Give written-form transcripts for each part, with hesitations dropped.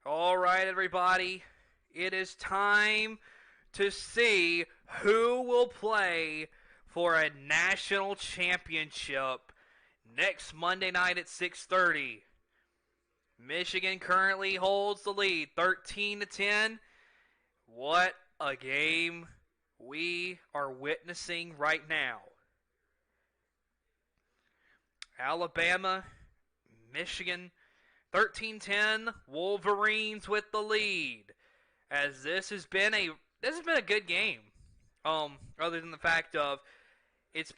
All right, everybody. It is time to see who will play for a national championship next Monday night at 6:30. Michigan currently holds the lead 13 to 10. What a game we are witnessing right now. Alabama, Michigan 13-10, Wolverines with the lead. As this has been a good game. Other than the fact of it's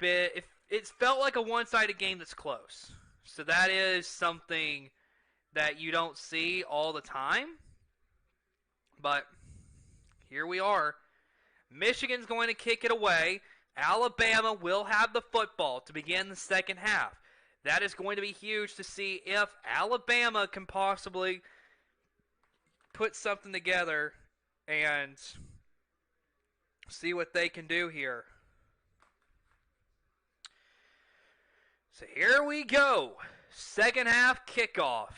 felt like a one-sided game that's close. So that is something that you don't see all the time. But here we are. Michigan's going to kick it away. Alabama will have the football to begin the second half. That is going to be huge to see if Alabama can possibly put something together and see what they can do here. So here we go. Second half kickoff.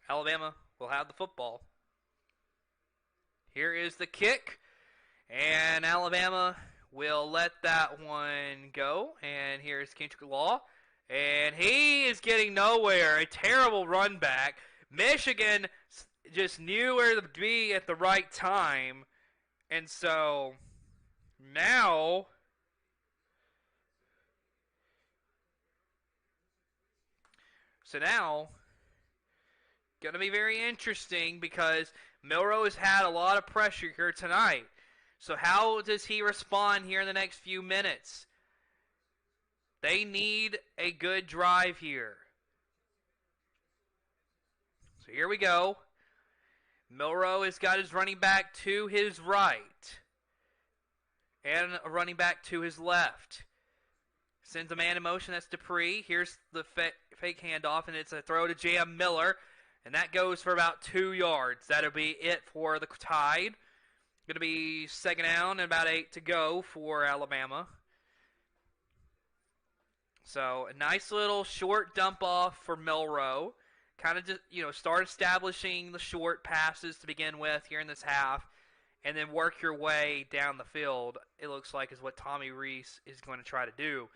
Alabama will have the football. Here is the kick. And Alabama will let that one go. And here's Kendrick Law. And he is getting nowhere. A terrible run back. Michigan just knew where to be at the right time. And so now going to be very interesting because Milroe has had a lot of pressure here tonight. So how does he respond here in the next few minutes? They need a good drive here. So here we go. Milroe has got his running back to his right. And a running back to his left. Sends a man in motion. That's Dupree. Here's the fake handoff, and it's a throw to J.M. Miller. And that goes for about 2 yards. That'll be it for the Tide. Going to be second down and about 8 to go for Alabama. So a nice little short dump off for Milroe. Kind of just, start establishing the short passes to begin with here in this half. And then work your way down the field, it looks like, is what Tommy Rees is going to try to do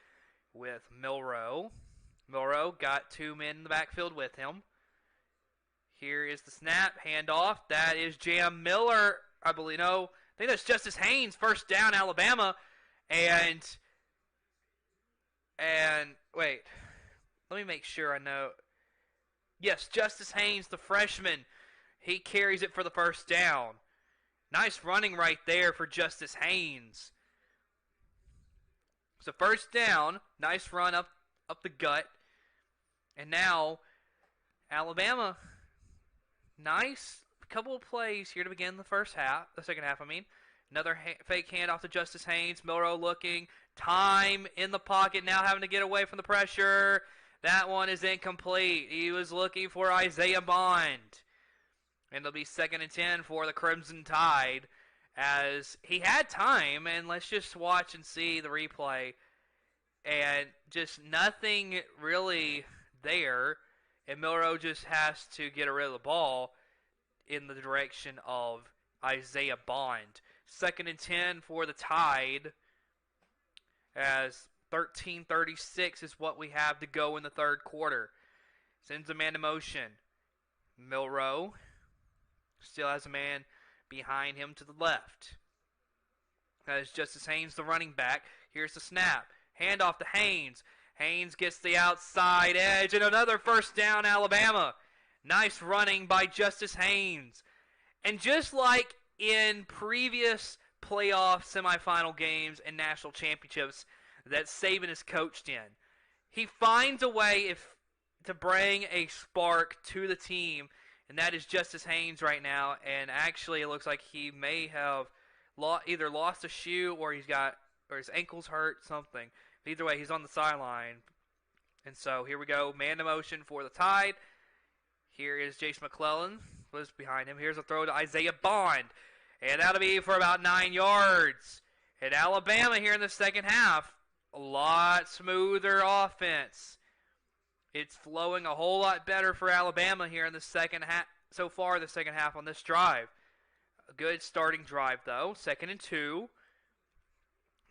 with Milroe. Milroe got 2 men in the backfield with him. Here is the snap, handoff. That is Jam Miller, I believe. No, I think that's Justice Haynes, first down, Alabama. And wait, let me make sure I know. Yes, Justice Haynes, the freshman, he carries it for the first down. Nice running right there for Justice Haynes. So first down, nice run up the gut. And now, Alabama, nice couple of plays here to begin the second half. Another fake handoff to Justice Haynes. Milroe looking. Time in the pocket, now having to get away from the pressure. That one is incomplete. He was looking for Isaiah Bond. And it'll be 2nd and 10 for the Crimson Tide as he had time. And let's just watch and see the replay. And just nothing really there. And Milroe just has to get rid of the ball in the direction of Isaiah Bond. 2nd and 10 for the Tide as 13:36 is what we have to go in the third quarter. Sends a man in motion. Milroe still has a man behind him to the left. That is Justice Haynes, the running back. Here's the snap. Handoff to Haynes. Haynes gets the outside edge, and another first down, Alabama. Nice running by Justice Haynes. And just like in previous playoff semifinal games and national championships that Saban has coached in, he finds a way to bring a spark to the team, and that is Justice Haynes right now. And actually, it looks like he may have either lost a shoe or his ankle's hurt, something. Either way, he's on the sideline. And so here we go, man to motion for the Tide. Here is Jason McClellan, was behind him. Here's a throw to Isaiah Bond. And that'll be for about 9 yards. And Alabama here in the second half, a lot smoother offense. It's flowing a whole lot better for Alabama here in the second half. So far, the second half on this drive. A good starting drive, though. 2nd and 2.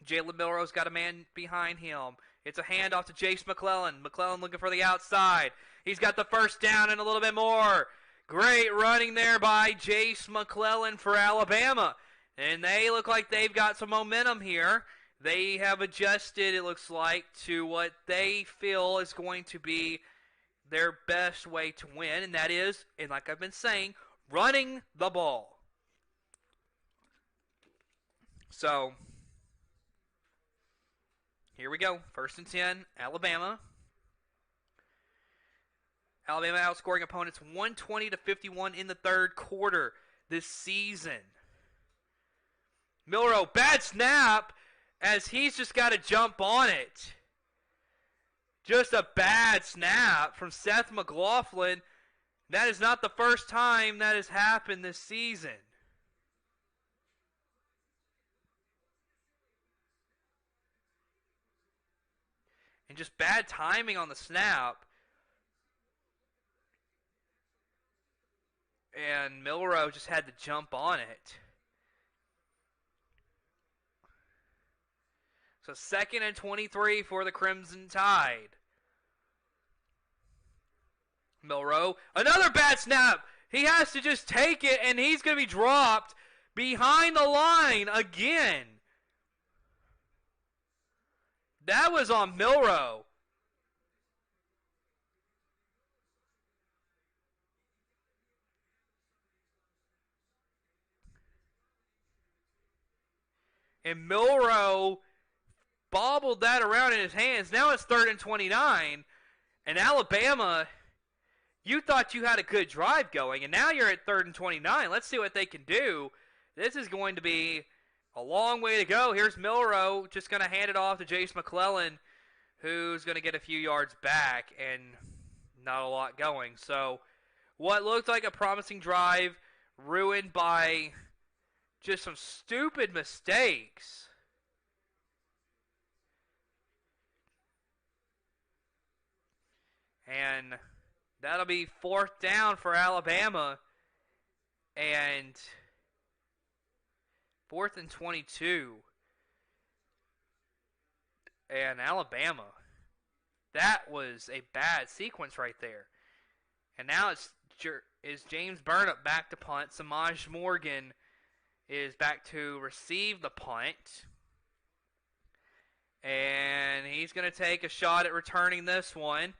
Jalen Milrow's got a man behind him. It's a handoff to Jace McClellan. McClellan looking for the outside. He's got the first down and a little bit more. Great running there by Jace McClellan for Alabama. And they look like they've got some momentum here. They have adjusted, it looks like, to what they feel is going to be their best way to win. And that is, and like I've been saying, running the ball. So, here we go. 1st and 10, Alabama. Alabama outscoring opponents 120-51 in the third quarter this season. Milrow, bad snap, as he's just got to jump on it. Just a bad snap from Seth McLaughlin. That is not the first time that has happened this season. And just bad timing on the snap. And Milrow just had to jump on it. So 2nd and 23 for the Crimson Tide. Milrow, another bad snap. He has to just take it, and he's going to be dropped behind the line again. That was on Milrow. And Milrow bobbled that around in his hands. Now it's 3rd and 29. And Alabama, you thought you had a good drive going, and now you're at 3rd and 29. Let's see what they can do. This is going to be a long way to go. Here's Milrow just going to hand it off to Jace McClellan, who's going to get a few yards back and not a lot going. So what looked like a promising drive ruined by just some stupid mistakes. And that'll be 4th down for Alabama. And 4th and 22. And Alabama. That was a bad sequence right there. And now is James Burnett back to punt. Samaj Morgan is back to receive the punt. And he's going to take a shot at returning this one.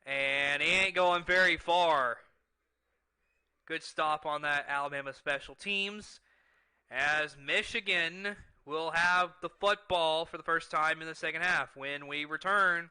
And he ain't going very far. Good stop on that Alabama special teams. As Michigan will have the football for the first time in the second half when we return.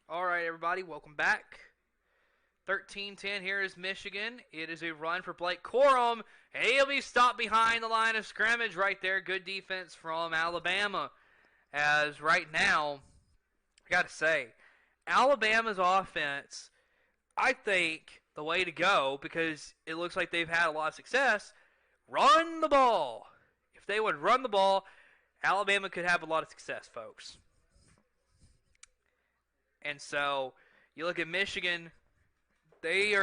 All right, everybody, welcome back. 13-10 here is Michigan. It is a run for Blake Corum, and he'll be stopped behind the line of scrimmage right there. Good defense from Alabama. As right now, I got to say, Alabama's offense, I think the way to go, because it looks like they've had a lot of success, run the ball. If they would run the ball, Alabama could have a lot of success, folks. And so you look at Michigan, they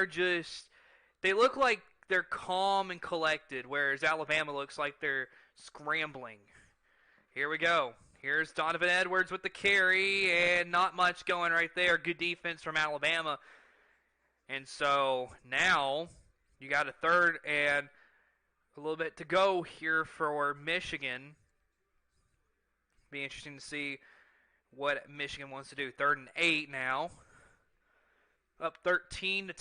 look like they're calm and collected, whereas Alabama looks like they're scrambling. Here we go. Here's Donovan Edwards with the carry, and not much going right there. Good defense from Alabama. And so now you got a third and a little bit to go here for Michigan. Be interesting to see what Michigan wants to do. 3rd and 8 now. Up 13-10.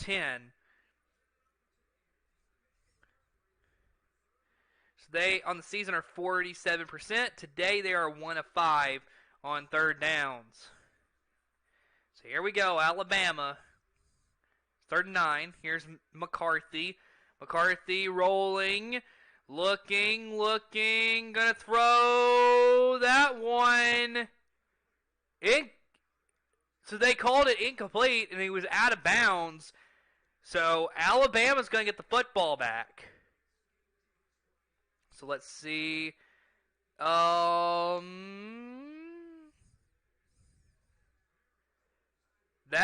So they on the season are 47%. Today they are 1 of 5 on 3rd downs. So here we go, Alabama. 3rd and 9. Here's McCarthy. McCarthy rolling, looking, gonna throw that one. So they called it incomplete, and he was out of bounds. So Alabama's going to get the football back. So let's see. That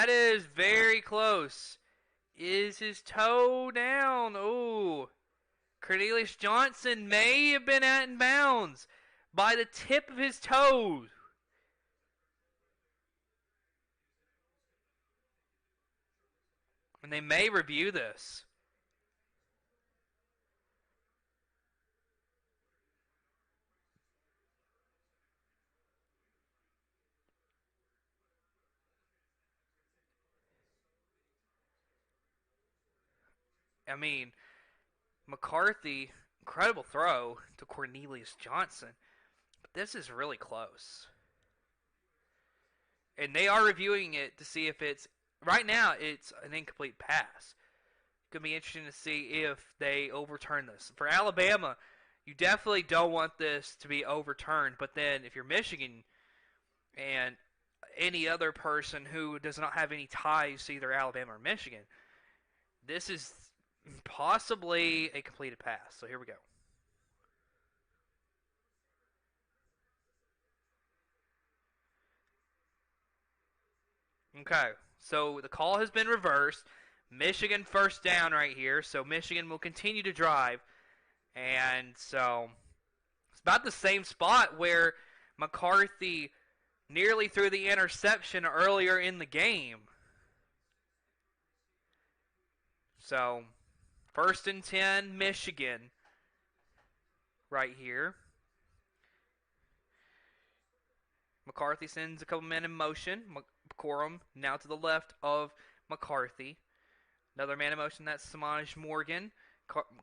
is very close. Is his toe down? Ooh. Cornelius Johnson may have been out in bounds by the tip of his toes. And they may review this. I mean, McCarthy, incredible throw to Cornelius Johnson. But this is really close. And they are reviewing it to see if it's, right now, it's an incomplete pass. It's going to be interesting to see if they overturn this. For Alabama, you definitely don't want this to be overturned. But then if you're Michigan and any other person who does not have any ties to either Alabama or Michigan, this is possibly a completed pass. So here we go. Okay, so the call has been reversed. Michigan 1st down right here, so Michigan will continue to drive. And so it's about the same spot where McCarthy nearly threw the interception earlier in the game. So 1st and 10, Michigan right here. McCarthy sends a couple men in motion. Corum now to the left of McCarthy. Another man in motion, that's Samaj Morgan.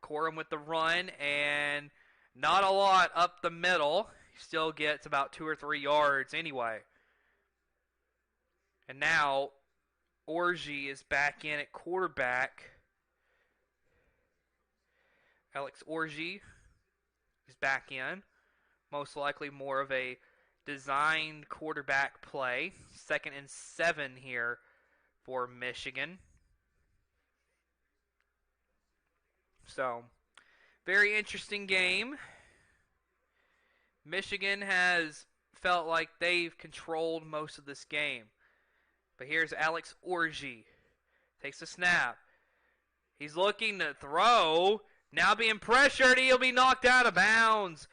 Corum with the run, and not a lot up the middle. He still gets about 2 or 3 yards anyway. And now Orji is back in at quarterback. Alex Orji is back in. Most likely more of a designed quarterback play. 2nd and 7 here for Michigan. So, very interesting game. Michigan has felt like they've controlled most of this game. But here's Alex Orji. Takes a snap. He's looking to throw. Now being pressured, he'll be knocked out of bounds.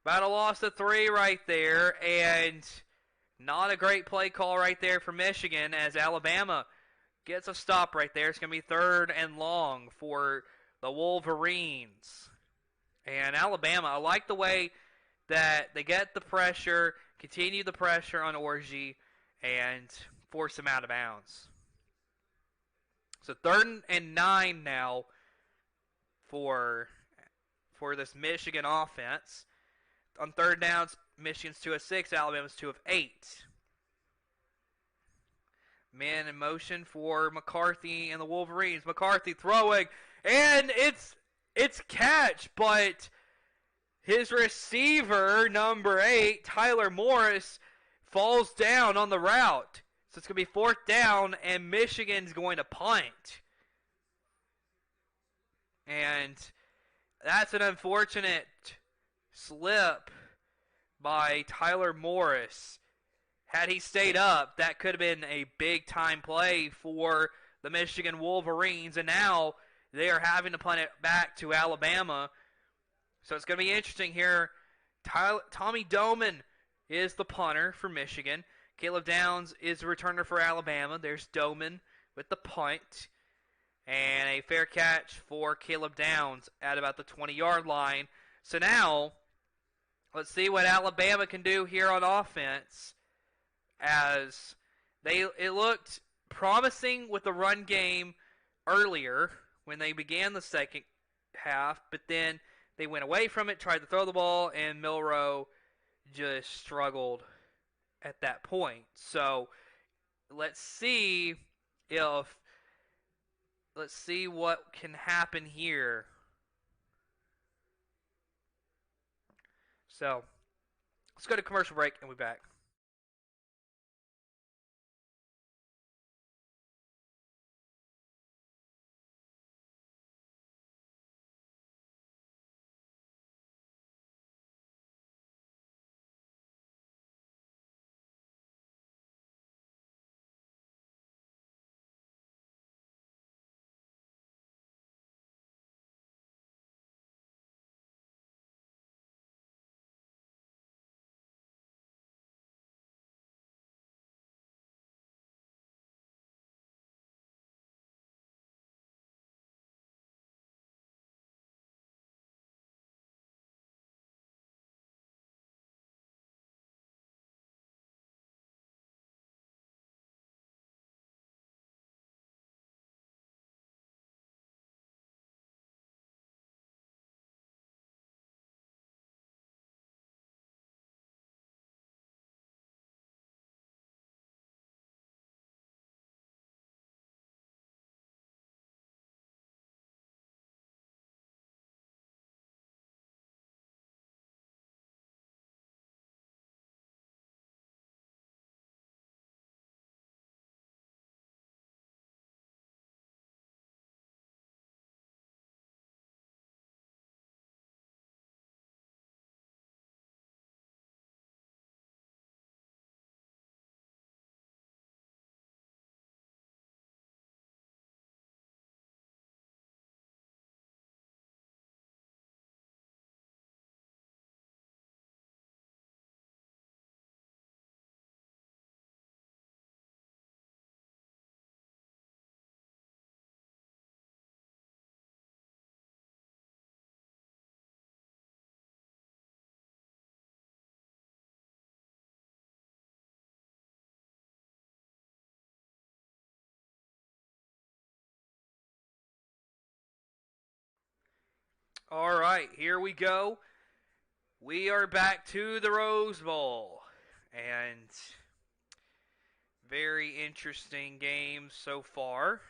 About a loss of 3 right there, and not a great play call right there for Michigan as Alabama gets a stop right there. It's going to be 3rd and long for the Wolverines. And Alabama, I like the way that they get the pressure, continue the pressure on Orji, and force him out of bounds. So 3rd and 9 now for this Michigan offense. On 3rd downs, Michigan's 2 of 6, Alabama's 2 of 8. Man in motion for McCarthy and the Wolverines. McCarthy throwing, and it's catch, but his receiver, number 8, Tyler Morris, falls down on the route. So it's going to be fourth down, and Michigan's going to punt. And that's an unfortunate slip by Tyler Morris. Had he stayed up, that could have been a big-time play for the Michigan Wolverines. And now they are having to punt it back to Alabama. So it's going to be interesting here. Tommy Doman is the punter for Michigan. Caleb Downs is the returner for Alabama. There's Doman with the punt. And a fair catch for Caleb Downs at about the 20-yard line. So now, let's see what Alabama can do here on offense. As it looked promising with the run game earlier when they began the second half, but then they went away from it, tried to throw the ball, and Milroe just struggled at that point. So let's see what can happen here. So let's go to commercial break and we'll be back. All right, here we go. We are back to the Rose Bowl. And very interesting game so far.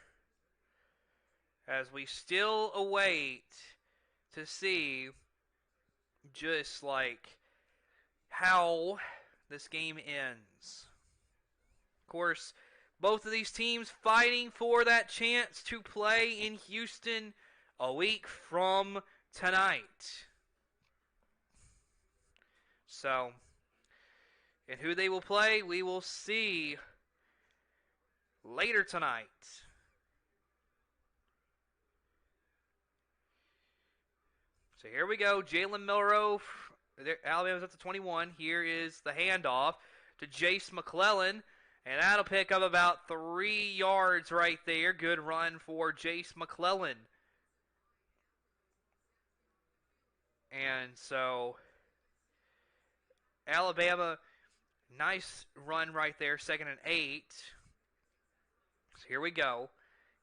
As we still await to see just like how this game ends. Of course, both of these teams fighting for that chance to play in Houston a week from tonight. So, and who they will play, we will see later tonight. So here we go. Jalen Milroe, Alabama's up to 21. Here is the handoff to Jace McClellan. And that'll pick up about 3 yards right there. Good run for Jace McClellan. And so, Alabama, nice run right there. 2nd and 8. So here we go.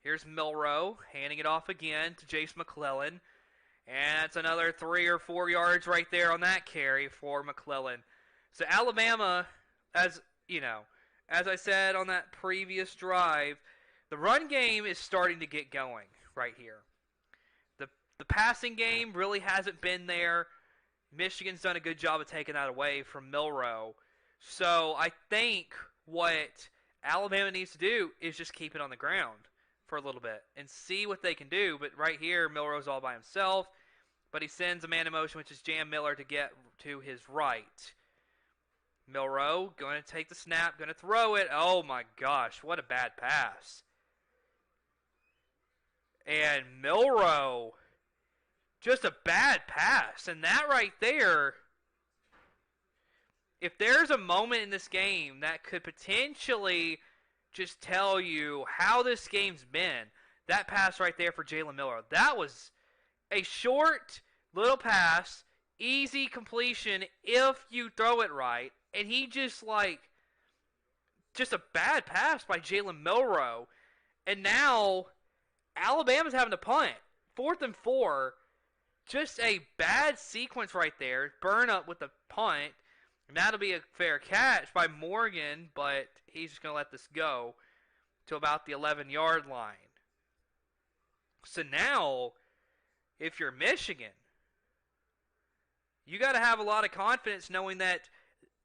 Here's Milroe handing it off again to Jace McClellan. And that's another 3 or 4 yards right there on that carry for McClellan. So Alabama, as you know, as I said on that previous drive, the run game is starting to get going right here. The the passing game really hasn't been there. Michigan's done a good job of taking that away from Milroe. So I think what Alabama needs to do is just keep it on the ground for a little bit and see what they can do. But right here, Milroe's all by himself. But he sends a man in motion, which is Jam Miller, to get to his right. Milroe going to take the snap, going to throw it. Oh my gosh, what a bad pass. And Milroe, just a bad pass. And that right there, if there's a moment in this game that could potentially just tell you how this game's been, that pass right there for Jalen Miller. That was a short little pass, easy completion if you throw it right. And he just a bad pass by Jalen Milroe. And now Alabama's having to punt. 4th and 4. Just a bad sequence right there. Burn up with the punt. And that'll be a fair catch by Morgan, but he's just going to let this go to about the 11-yard line. So now, if you're Michigan, you got to have a lot of confidence knowing that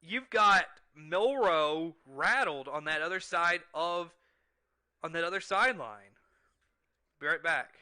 you've got Milroe rattled on that other sideline. Be right back.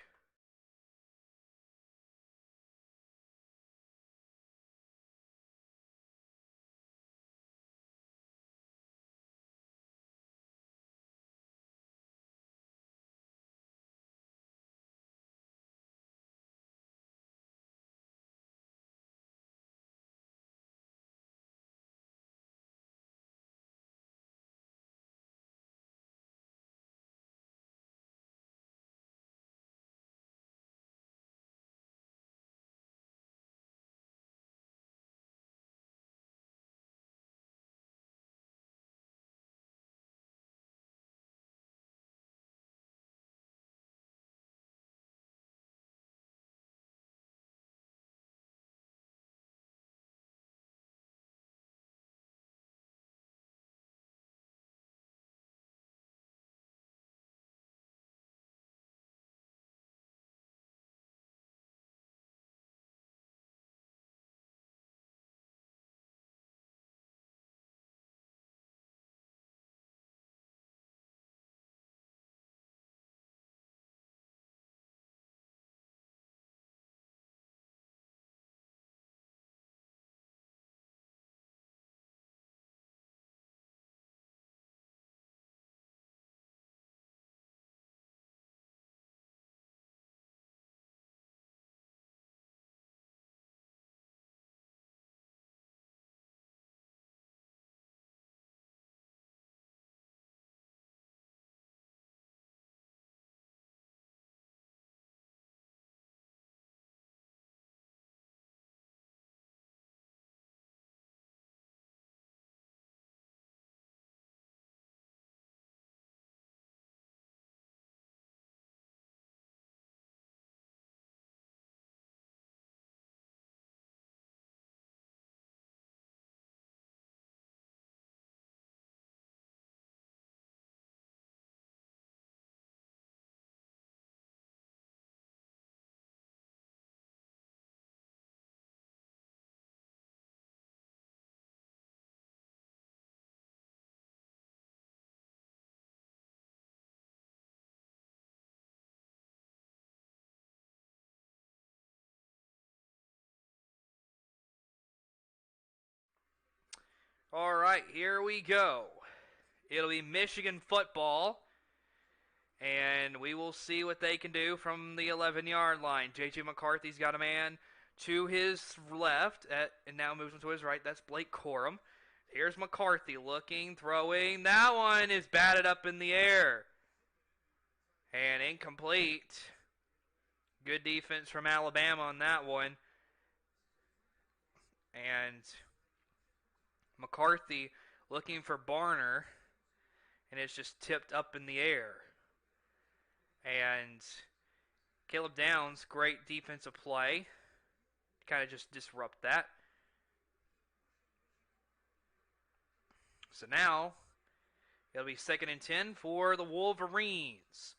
All right, here we go. It'll be Michigan football, and we will see what they can do from the 11-yard line. J.J. McCarthy's got a man to his left, and now moves him to his right. That's Blake Corum. Here's McCarthy looking, throwing. That one is batted up in the air. And incomplete. Good defense from Alabama on that one. And McCarthy looking for Barner, and it's just tipped up in the air. And Caleb Downs, great defensive play. Kind of just disrupt that. So now It'll be 2nd and 10 for the Wolverines.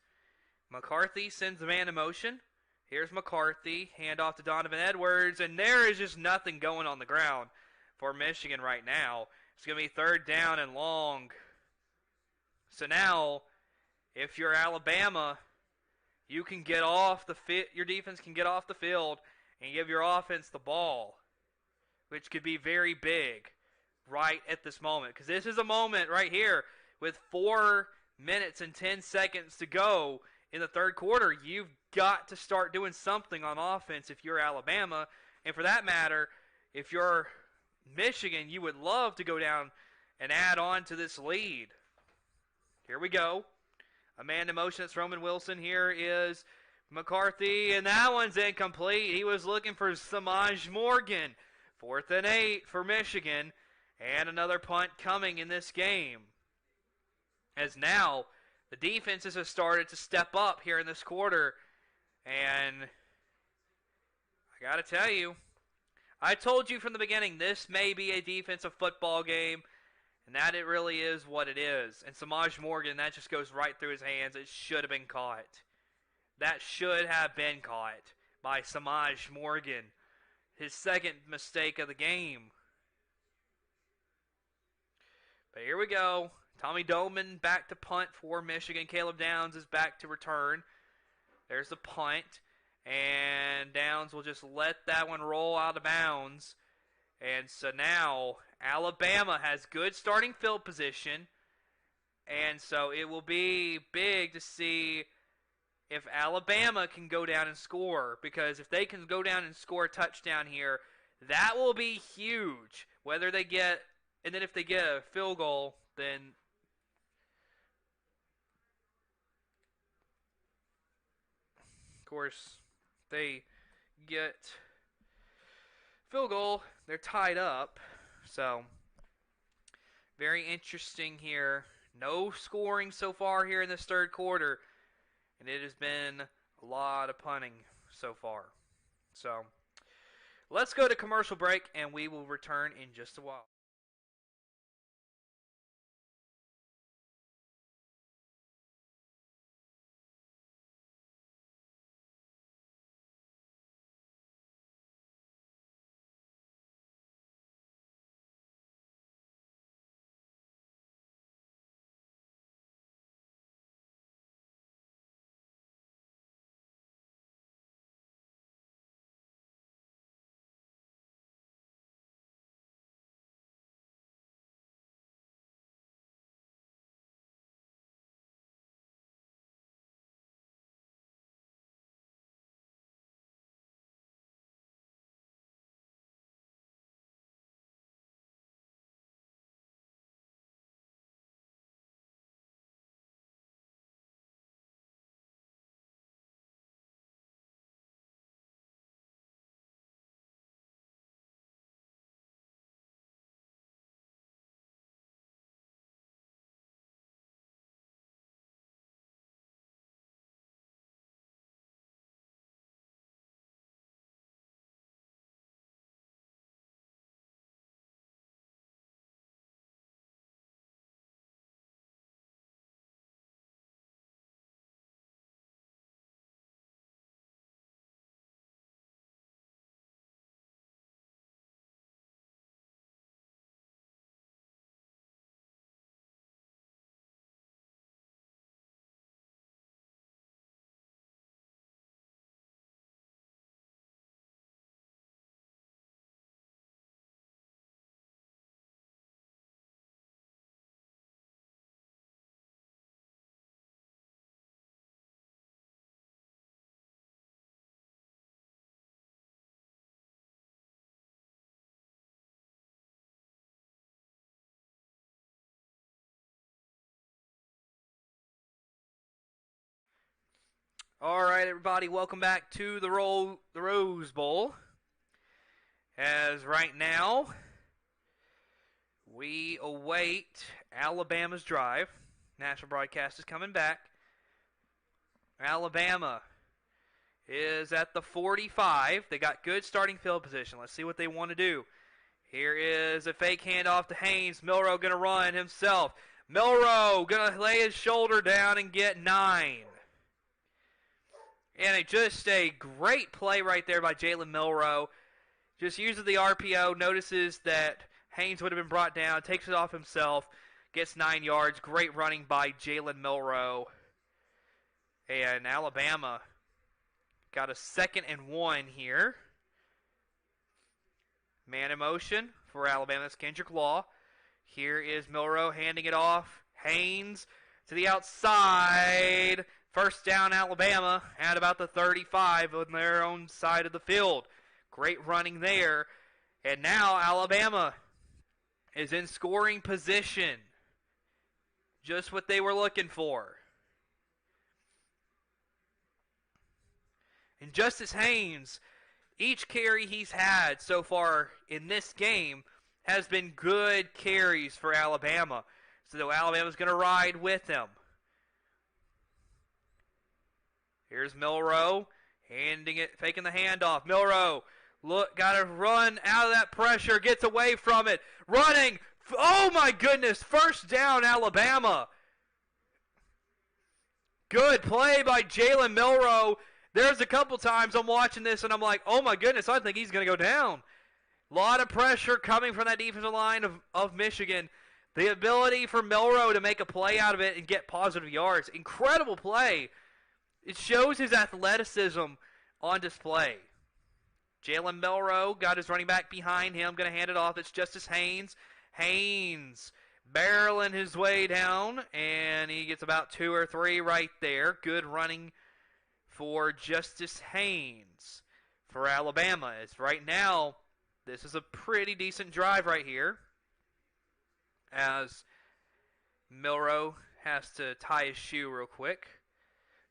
McCarthy sends the man in motion. Here's McCarthy, handoff to Donovan Edwards, and there is just nothing going on the ground for Michigan right now. It's going to be 3rd down and long. So now, if you're Alabama, you can get off the your defense can get off the field and give your offense the ball, which could be very big right at this moment. Because this is a moment right here with 4 minutes and 10 seconds to go in the 3rd quarter. You've got to start doing something on offense if you're Alabama. And for that matter, if you're Michigan, you would love to go down and add on to this lead. Here we go. A man in motion. It's Roman Wilson. Here is McCarthy, and that one's incomplete. He was looking for Samaj Morgan. 4th and 8 for Michigan, and another punt coming in this game. As now, the defenses have started to step up here in this quarter, and I got to tell you, I told you from the beginning this may be a defensive football game, and that it really is what it is. And Samaj Morgan, that just goes right through his hands. It should have been caught. That should have been caught by Samaj Morgan. His 2nd mistake of the game. But here we go. Tommy Doman back to punt for Michigan. Caleb Downs is back to return. There's the punt. And Downs will just let that one roll out of bounds. And so now Alabama has good starting field position. And so it will be big to see if Alabama can go down and score. Because if they can go down and score a touchdown here, that will be huge. Whether they get, and then if they get a field goal, then of course they get field goal, they're tied up. So very interesting here. No scoring so far here in this 3rd quarter, and it has been a lot of punting so far. So let's go to commercial break, and we will return in just a while. All right, everybody, welcome back to the Rose Bowl. As right now, we await Alabama's drive. National broadcast is coming back. Alabama is at the 45. They got good starting field position. Let's see what they want to do. Here is a fake handoff to Haynes. Milroe going to run himself. Milroe gonna lay his shoulder down and get 9. And just a great play right there by Jalen Milroe. Just uses the RPO, notices that Haynes would have been brought down, takes it off himself, gets 9 yards. Great running by Jalen Milroe. And Alabama got a 2nd and 1 here. Man in motion for Alabama's Kendrick Law. Here is Milroe handing it off. Haynes to the outside. First down, Alabama at about the 35 on their own side of the field. Great running there. And now Alabama is in scoring position. Just what they were looking for. And Justice Haynes, each carry he's had so far in this game has been good carries for Alabama. So Alabama's going to ride with him. Here's Milroe, handing it, faking the handoff. Milroe, look, got to run out of that pressure, gets away from it, running. Oh my goodness, first down, Alabama. Good play by Jalen Milroe. There's a couple times I'm watching this and I'm like, oh my goodness, I think he's going to go down. A lot of pressure coming from that defensive line of Michigan. The ability for Milroe to make a play out of it and get positive yards. Incredible play. It shows his athleticism on display. Jalen Milroe got his running back behind him. Going to hand it off. It's Justice Haynes. Haynes barreling his way down. And he gets about 2 or 3 right there. Good running for Justice Haynes for Alabama. It's right now, this is a pretty decent drive right here. As Milroe has to tie his shoe real quick.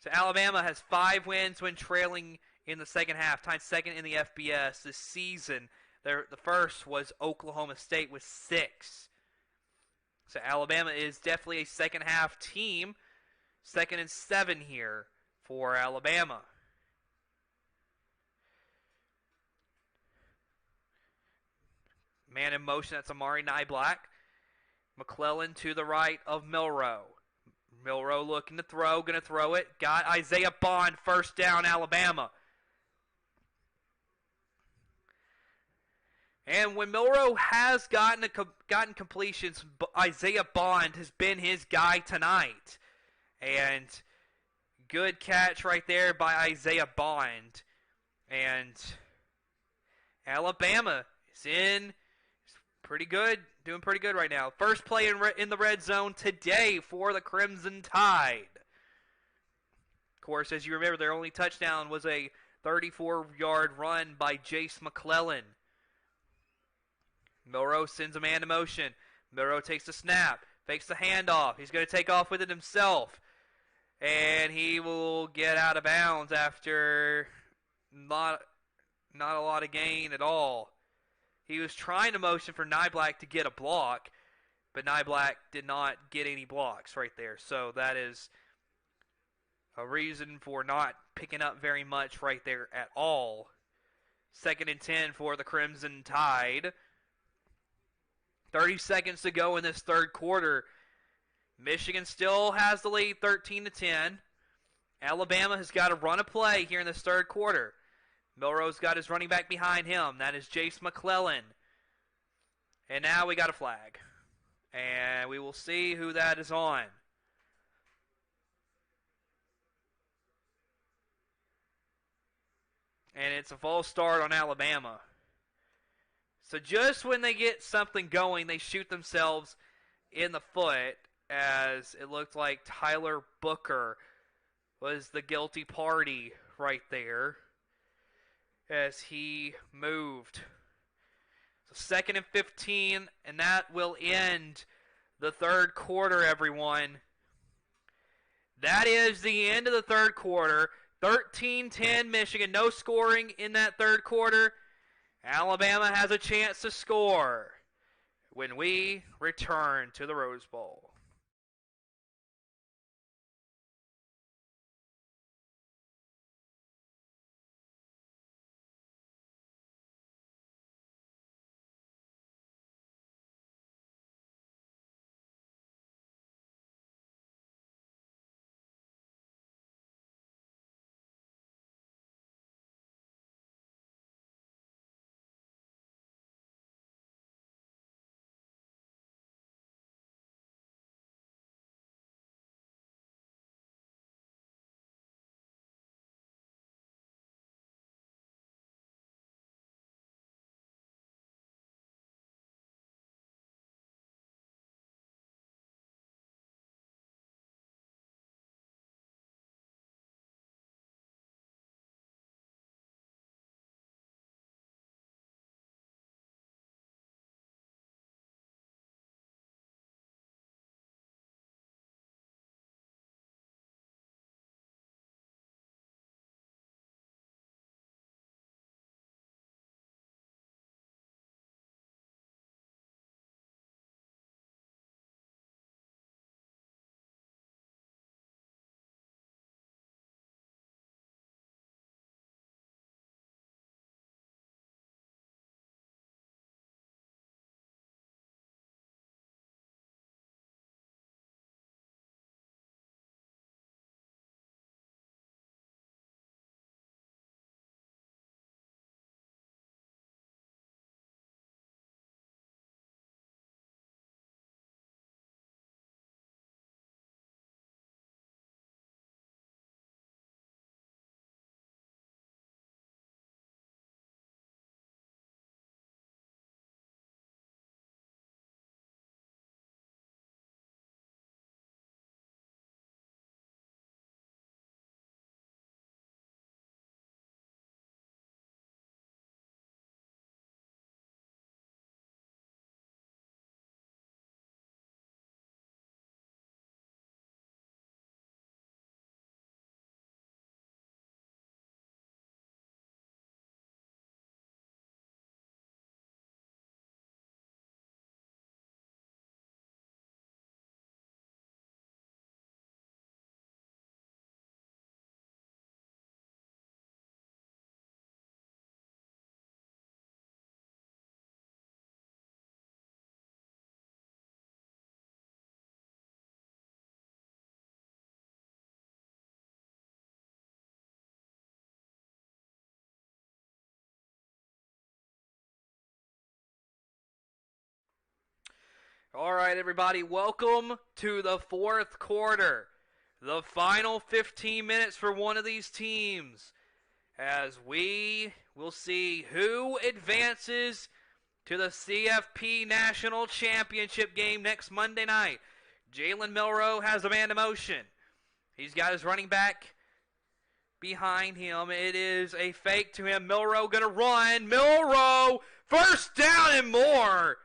So Alabama has 5 wins when trailing in the second half, tied 2nd in the FBS this season. The first was Oklahoma State with 6. So Alabama is definitely a second half team. 2nd and 7 here for Alabama. Man in motion, that's Amari Nyblack. McClellan to the right of Milroe. Milroe looking to throw, going to throw it. Got Isaiah Bond, first down, Alabama. And when Milroe has gotten completions, Isaiah Bond has been his guy tonight. And good catch right there by Isaiah Bond. And Alabama is pretty good, doing pretty good right now. First play in the red zone today for the Crimson Tide. Of course, as you remember, their only touchdown was a 34-yard run by Jace McClellan. Milroe sends a man to motion. Milroe takes the snap, fakes the handoff. He's going to take off with it himself. And he will get out of bounds after not a lot of gain at all. He was trying to motion for Nyblack to get a block, but Nyblack did not get any blocks right there. So that is a reason for not picking up very much right there at all. 2nd and 10 for the Crimson Tide. 30 seconds to go in this third quarter. Michigan still has the lead, 13-10. Alabama has got to run a play here in this third quarter. Milroe's got his running back behind him. That is Jace McClellan. And now we got a flag. And we will see who that is on. And it's a false start on Alabama. So just when they get something going, they shoot themselves in the foot, as it looked like Tyler Booker was the guilty party right there as he moved. So 2nd and 15, and that will end the third quarter, everyone. That is the end of the third quarter. 13-10 Michigan. No scoring in that third quarter. Alabama has a chance to score when we return to the Rose Bowl. All right, everybody, welcome to the fourth quarter. The final 15 minutes for one of these teams as we will see who advances to the CFP National Championship game next Monday night. Jalen Milroe has a man in motion. He's got his running back behind him. It is a fake to him. Milroe going to run. Milroe, first down and more.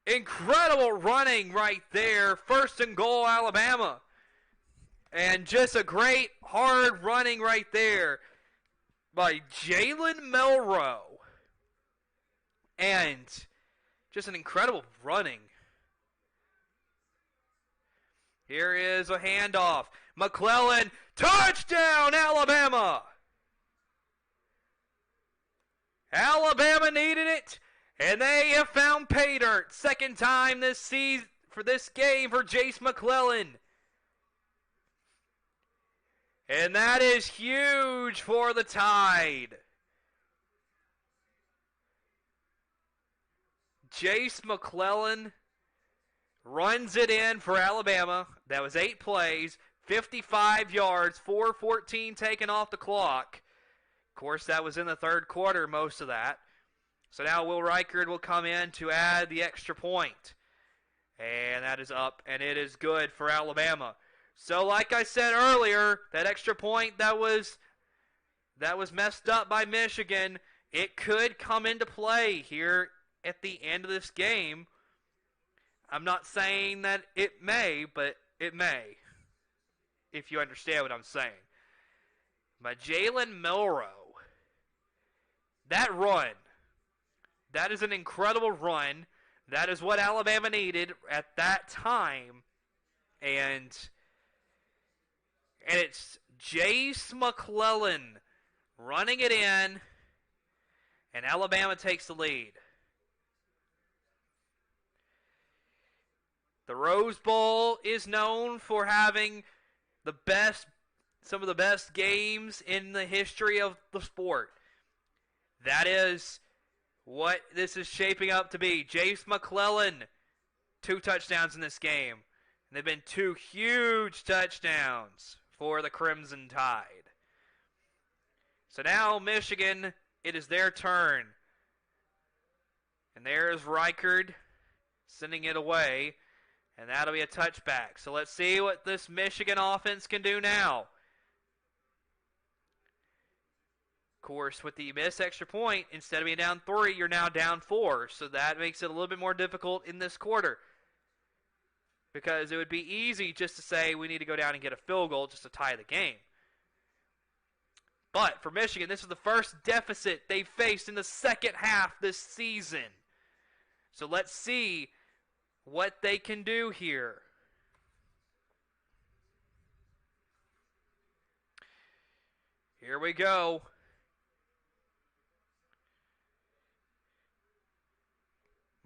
Incredible running right there. First and goal, Alabama. And just a great hard running right there by Jalen Milroe. And just an incredible running. Here is a handoff. McClellan, touchdown, Alabama! Alabama needed it, and they have found pay dirt. Second time this season for this game for Jace McClellan. And that is huge for the Tide. Jace McClellan runs it in for Alabama. That was 8 plays, 55 yards, 4:14 taken off the clock. Of course, that was in the third quarter, most of that. So now Will Reichard will come in to add the extra point. And that is up, and it is good for Alabama. So like I said earlier, that extra point that was messed up by Michigan, it could come into play here at the end of this game. I'm not saying that it may, but it may, if you understand what I'm saying. But Jalen Milroe, that run, that is an incredible run. That is what Alabama needed at that time. And it's Jace McClellan running it in, and Alabama takes the lead. The Rose Bowl is known for having some of the best games in the history of the sport. That is what this is shaping up to be. Jace McClellan, 2 touchdowns in this game. And they've been 2 huge touchdowns for the Crimson Tide. So now Michigan, it is their turn. And there's Reichard sending it away. And that'll be a touchback. So let's see what this Michigan offense can do now. Of course, with the missed extra point, instead of being down 3, you're now down 4. So that makes it a little bit more difficult in this quarter. Because it would be easy just to say we need to go down and get a field goal just to tie the game. But for Michigan, this is the first deficit they've faced in the second half this season. So let's see what they can do here. Here we go.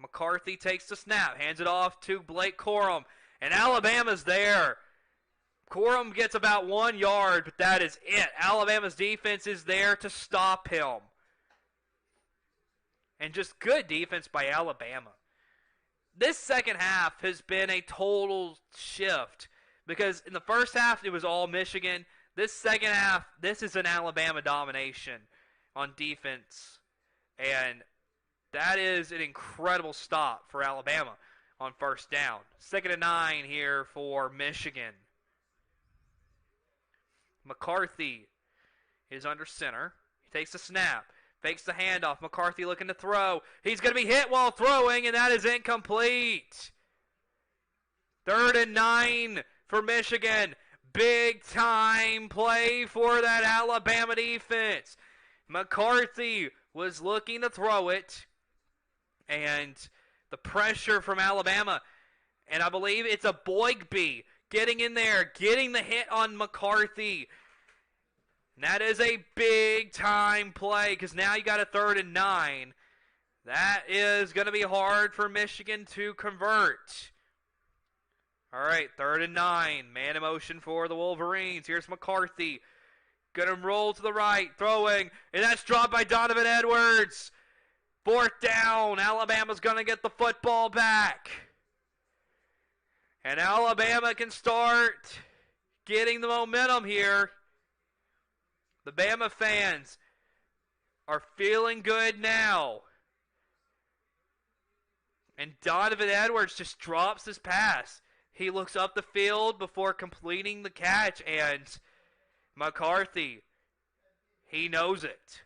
McCarthy takes the snap, hands it off to Blake Corum, and Alabama's there. Corum gets about 1 yard, but that is it. Alabama's defense is there to stop him. And just good defense by Alabama. This second half has been a total shift because in the first half it was all Michigan. This second half, this is an Alabama domination on defense. And that is an incredible stop for Alabama on first down. 2nd and 9 here for Michigan. McCarthy is under center. He takes the snap. Fakes the handoff. McCarthy looking to throw. He's going to be hit while throwing, and that is incomplete. 3rd and 9 for Michigan. Big time play for that Alabama defense. McCarthy was looking to throw it, and the pressure from Alabama, and I believe it's a Boygby getting in there, getting the hit on McCarthy. And that is a big-time play because now you got a 3rd and 9. That is going to be hard for Michigan to convert. All right, 3rd and 9. Man in motion for the Wolverines. Here's McCarthy. Going to roll to the right, throwing, and that's dropped by Donovan Edwards. 4th down. Alabama's going to get the football back. And Alabama can start getting the momentum here. The Bama fans are feeling good now. And Donovan Edwards just drops his pass. He looks up the field before completing the catch, and McCarthy, he knows it.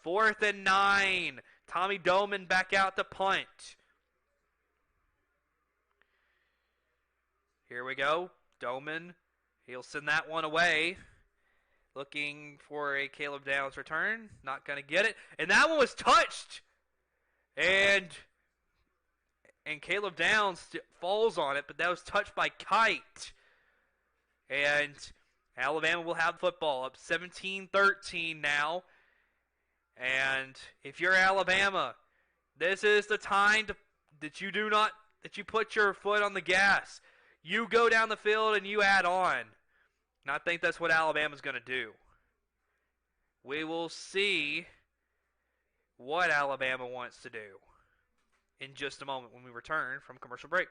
4th and 9. Tommy Doman back out to punt. Here we go. Doman, he'll send that one away. Looking for a Caleb Downs return. Not going to get it. And that one was touched. And Caleb Downs falls on it, but that was touched by Kite. And Alabama will have football up 17-13 now. And if you're Alabama, this is the time that you put your foot on the gas. You go down the field and you add on. And I think that's what Alabama's going to do. We will see what Alabama wants to do in just a moment when we return from commercial break.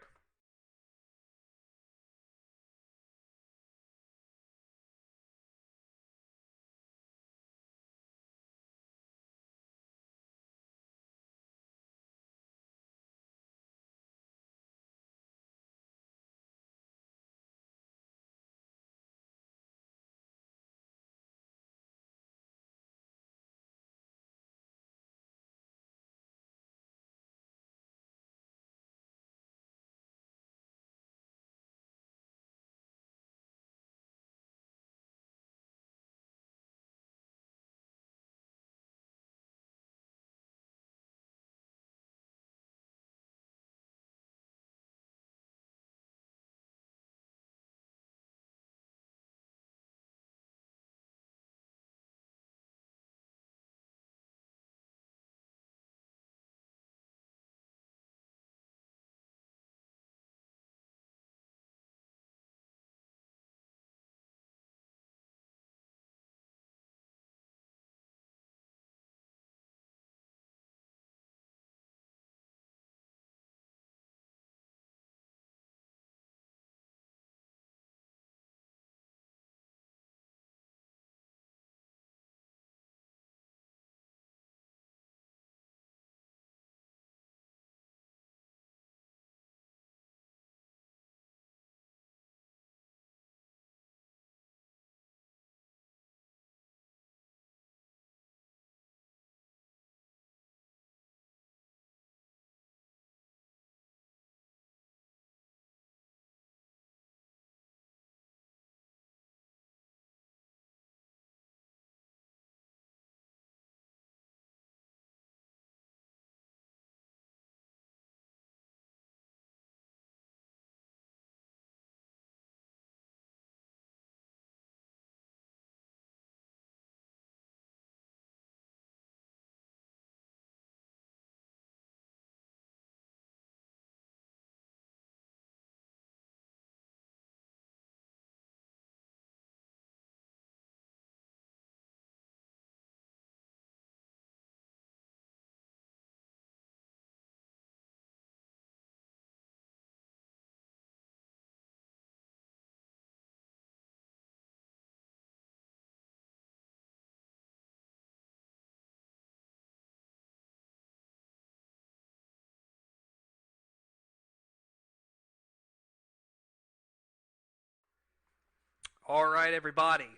All right, everybody.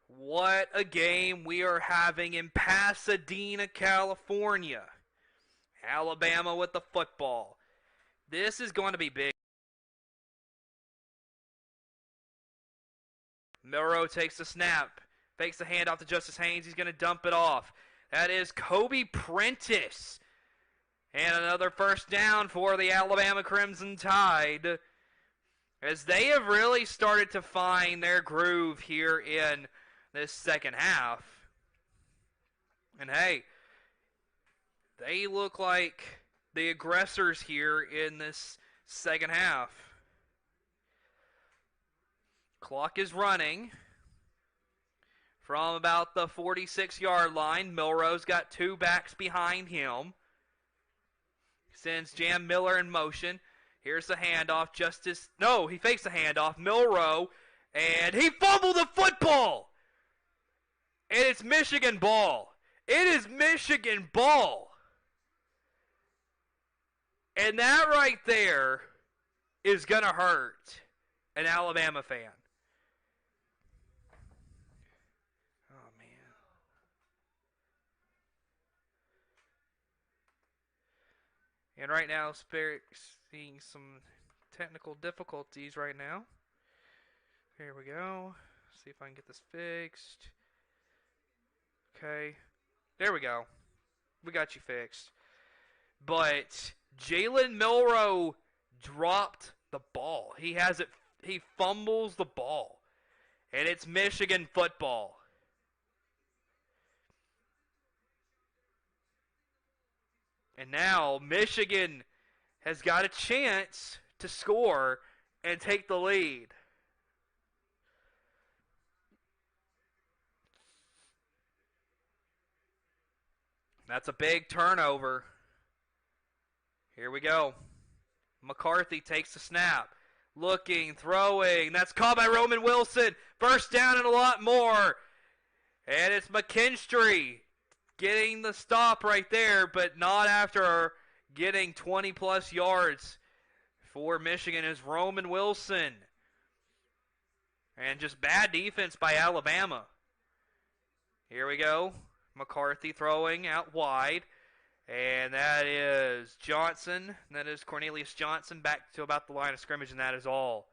What a game we are having in Pasadena, California. Alabama with the football. This is going to be big. Milroe takes the snap. Fakes the handoff to Justice Haynes. He's going to dump it off. That is Kobe Prentice. And another first down for the Alabama Crimson Tide, as they have really started to find their groove here in this second half. And hey, they look like the aggressors here in this second half. Clock is running from about the 46-yard line. Milroe's got two backs behind him. Sends Jam Miller in motion. Here's the handoff. No, he fakes the handoff. Milrow, and he fumbled the football. And it's Michigan ball. It is Michigan ball. And that right there is going to hurt an Alabama fan. Oh, man. And right now, seeing some technical difficulties right now. Here we go. See if I can get this fixed. Okay. There we go. We got you fixed. But Jalen Milrow dropped the ball. He fumbles the ball. And it's Michigan football. And now Michigan has got a chance to score and take the lead. That's a big turnover. Here we go. McCarthy takes the snap. Looking, throwing. That's caught by Roman Wilson. First down and a lot more. And it's McKinstry getting the stop right there, but not after getting 20-plus yards for Michigan is Roman Wilson. And just bad defense by Alabama. Here we go. McCarthy throwing out wide. And that is Johnson. That is Cornelius Johnson back to about the line of scrimmage, and that is all.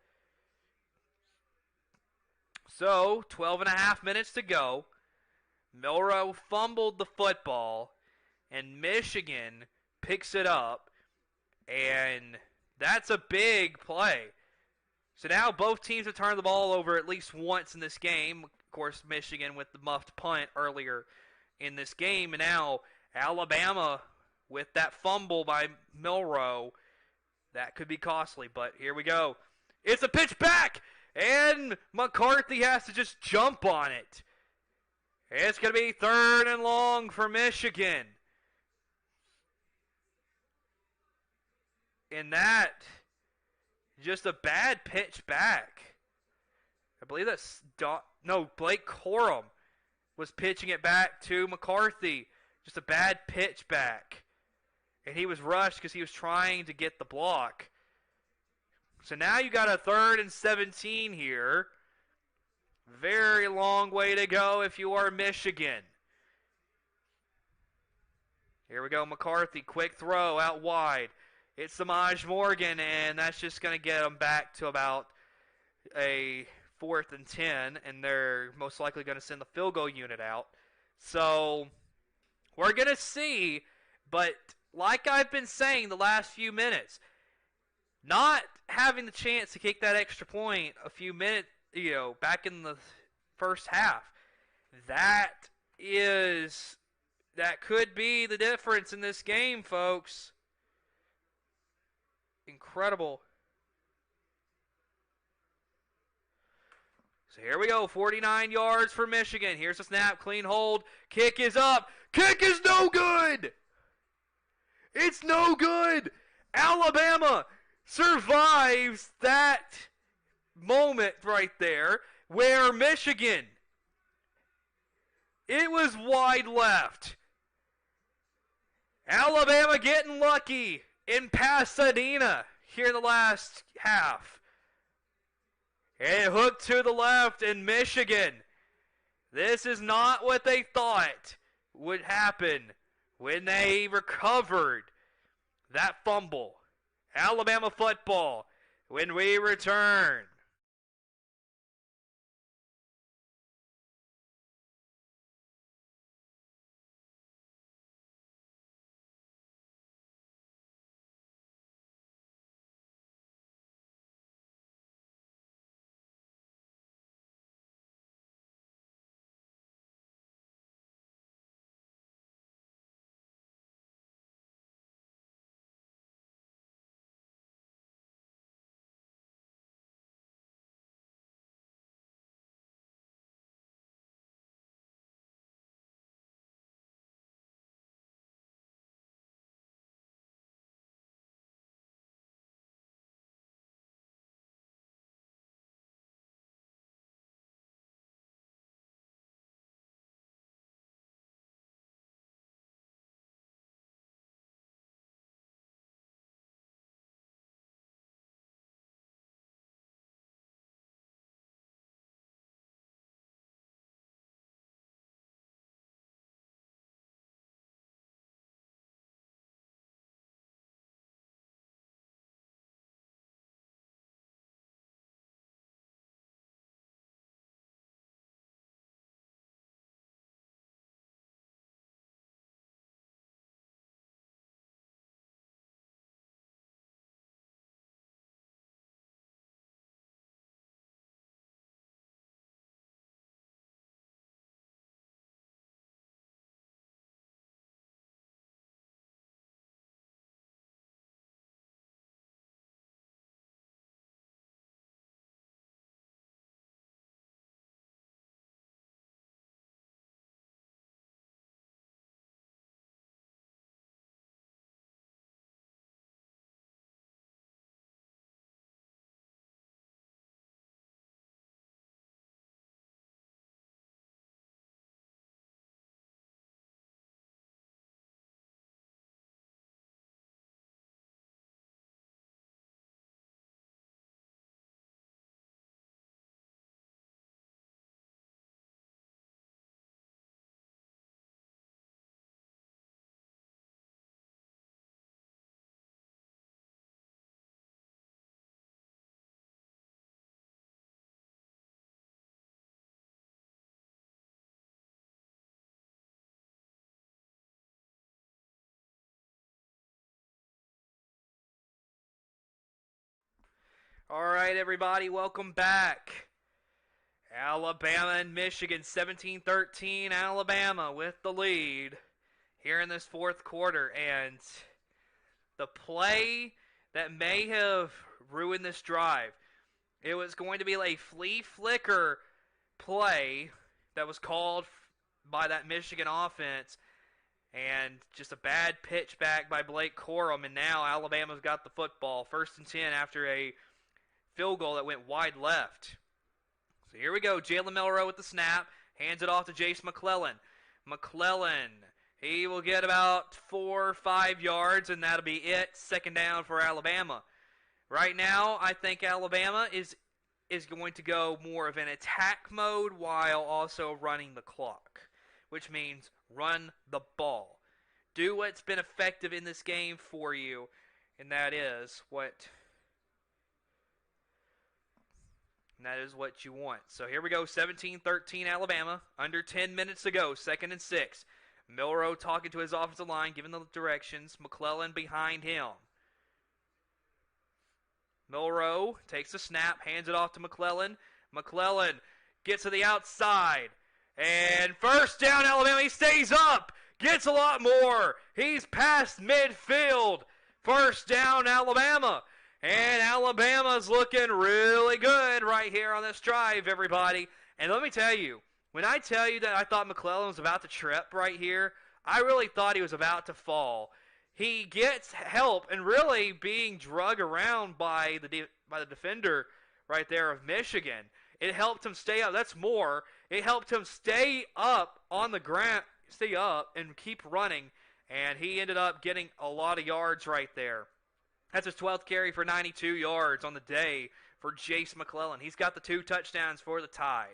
So, 12 and a half minutes to go. Milrow fumbled the football, and Michigan picks it up, and that's a big play. So now both teams have turned the ball over at least once in this game. Of course, Michigan with the muffed punt earlier in this game, and now Alabama with that fumble by Milrow. That could be costly, but here we go. It's a pitch back, and McCarthy has to just jump on it. It's going to be 3rd and long for Michigan. And that, just a bad pitch back. I believe that's, Blake Corum was pitching it back to McCarthy. Just a bad pitch back. And he was rushed because he was trying to get the block. So now you got a 3rd and 17 here. Very long way to go if you are Michigan. Here we go, McCarthy. Quick throw out wide. It's Samaj Morgan, and that's just going to get them back to about a 4th and 10, and they're most likely going to send the field goal unit out. So we're going to see, but like I've been saying the last few minutes, not having the chance to kick that extra point a few minutes, back in the first half, that could be the difference in this game, folks. Incredible. So here we go, 49 yards for Michigan. Here's the snap, clean hold. Kick is up. Kick is no good. It's no good. Alabama survives that moment right there where Michigan, it was wide left. Alabama getting lucky in Pasadena here in the last half. And hooked to the left in Michigan. This is not what they thought would happen when they recovered that fumble. Alabama football when we return. All right, everybody, welcome back. Alabama and Michigan, 17-13. Alabama with the lead here in this fourth quarter. And the play that may have ruined this drive, it was going to be a flea flicker play that was called by that Michigan offense, and just a bad pitch back by Blake Corum, and now Alabama's got the football, 1st and 10 after a field goal that went wide left. So here we go. Jalen Milroe with the snap. Hands it off to Jace McClellan. McClellan, he will get about 4 or 5 yards, and that'll be it. 2nd down for Alabama. Right now, I think Alabama is going to go more of an attack mode while also running the clock, which means run the ball. Do what's been effective in this game for you, and that is what you want. So here we go, 17-13 Alabama, under 10 minutes to go, 2nd and 6. Milroe talking to his offensive line, giving the directions. McClellan behind him. Milroe takes the snap, hands it off to McClellan. McClellan gets to the outside. And 1st down, Alabama. He stays up. Gets a lot more. He's past midfield. 1st down, Alabama. And Alabama's looking really good right here on this drive, everybody. And let me tell you, when I tell you that I thought McClellan was about to trip right here, I really thought he was about to fall. He gets help and really being dragged around by the defender right there of Michigan. It helped him stay up. That's more. It helped him stay up on the ground, stay up and keep running, and he ended up getting a lot of yards right there. That's his 12th carry for 92 yards on the day for Jace McClellan. He's got the 2 touchdowns for the Tide.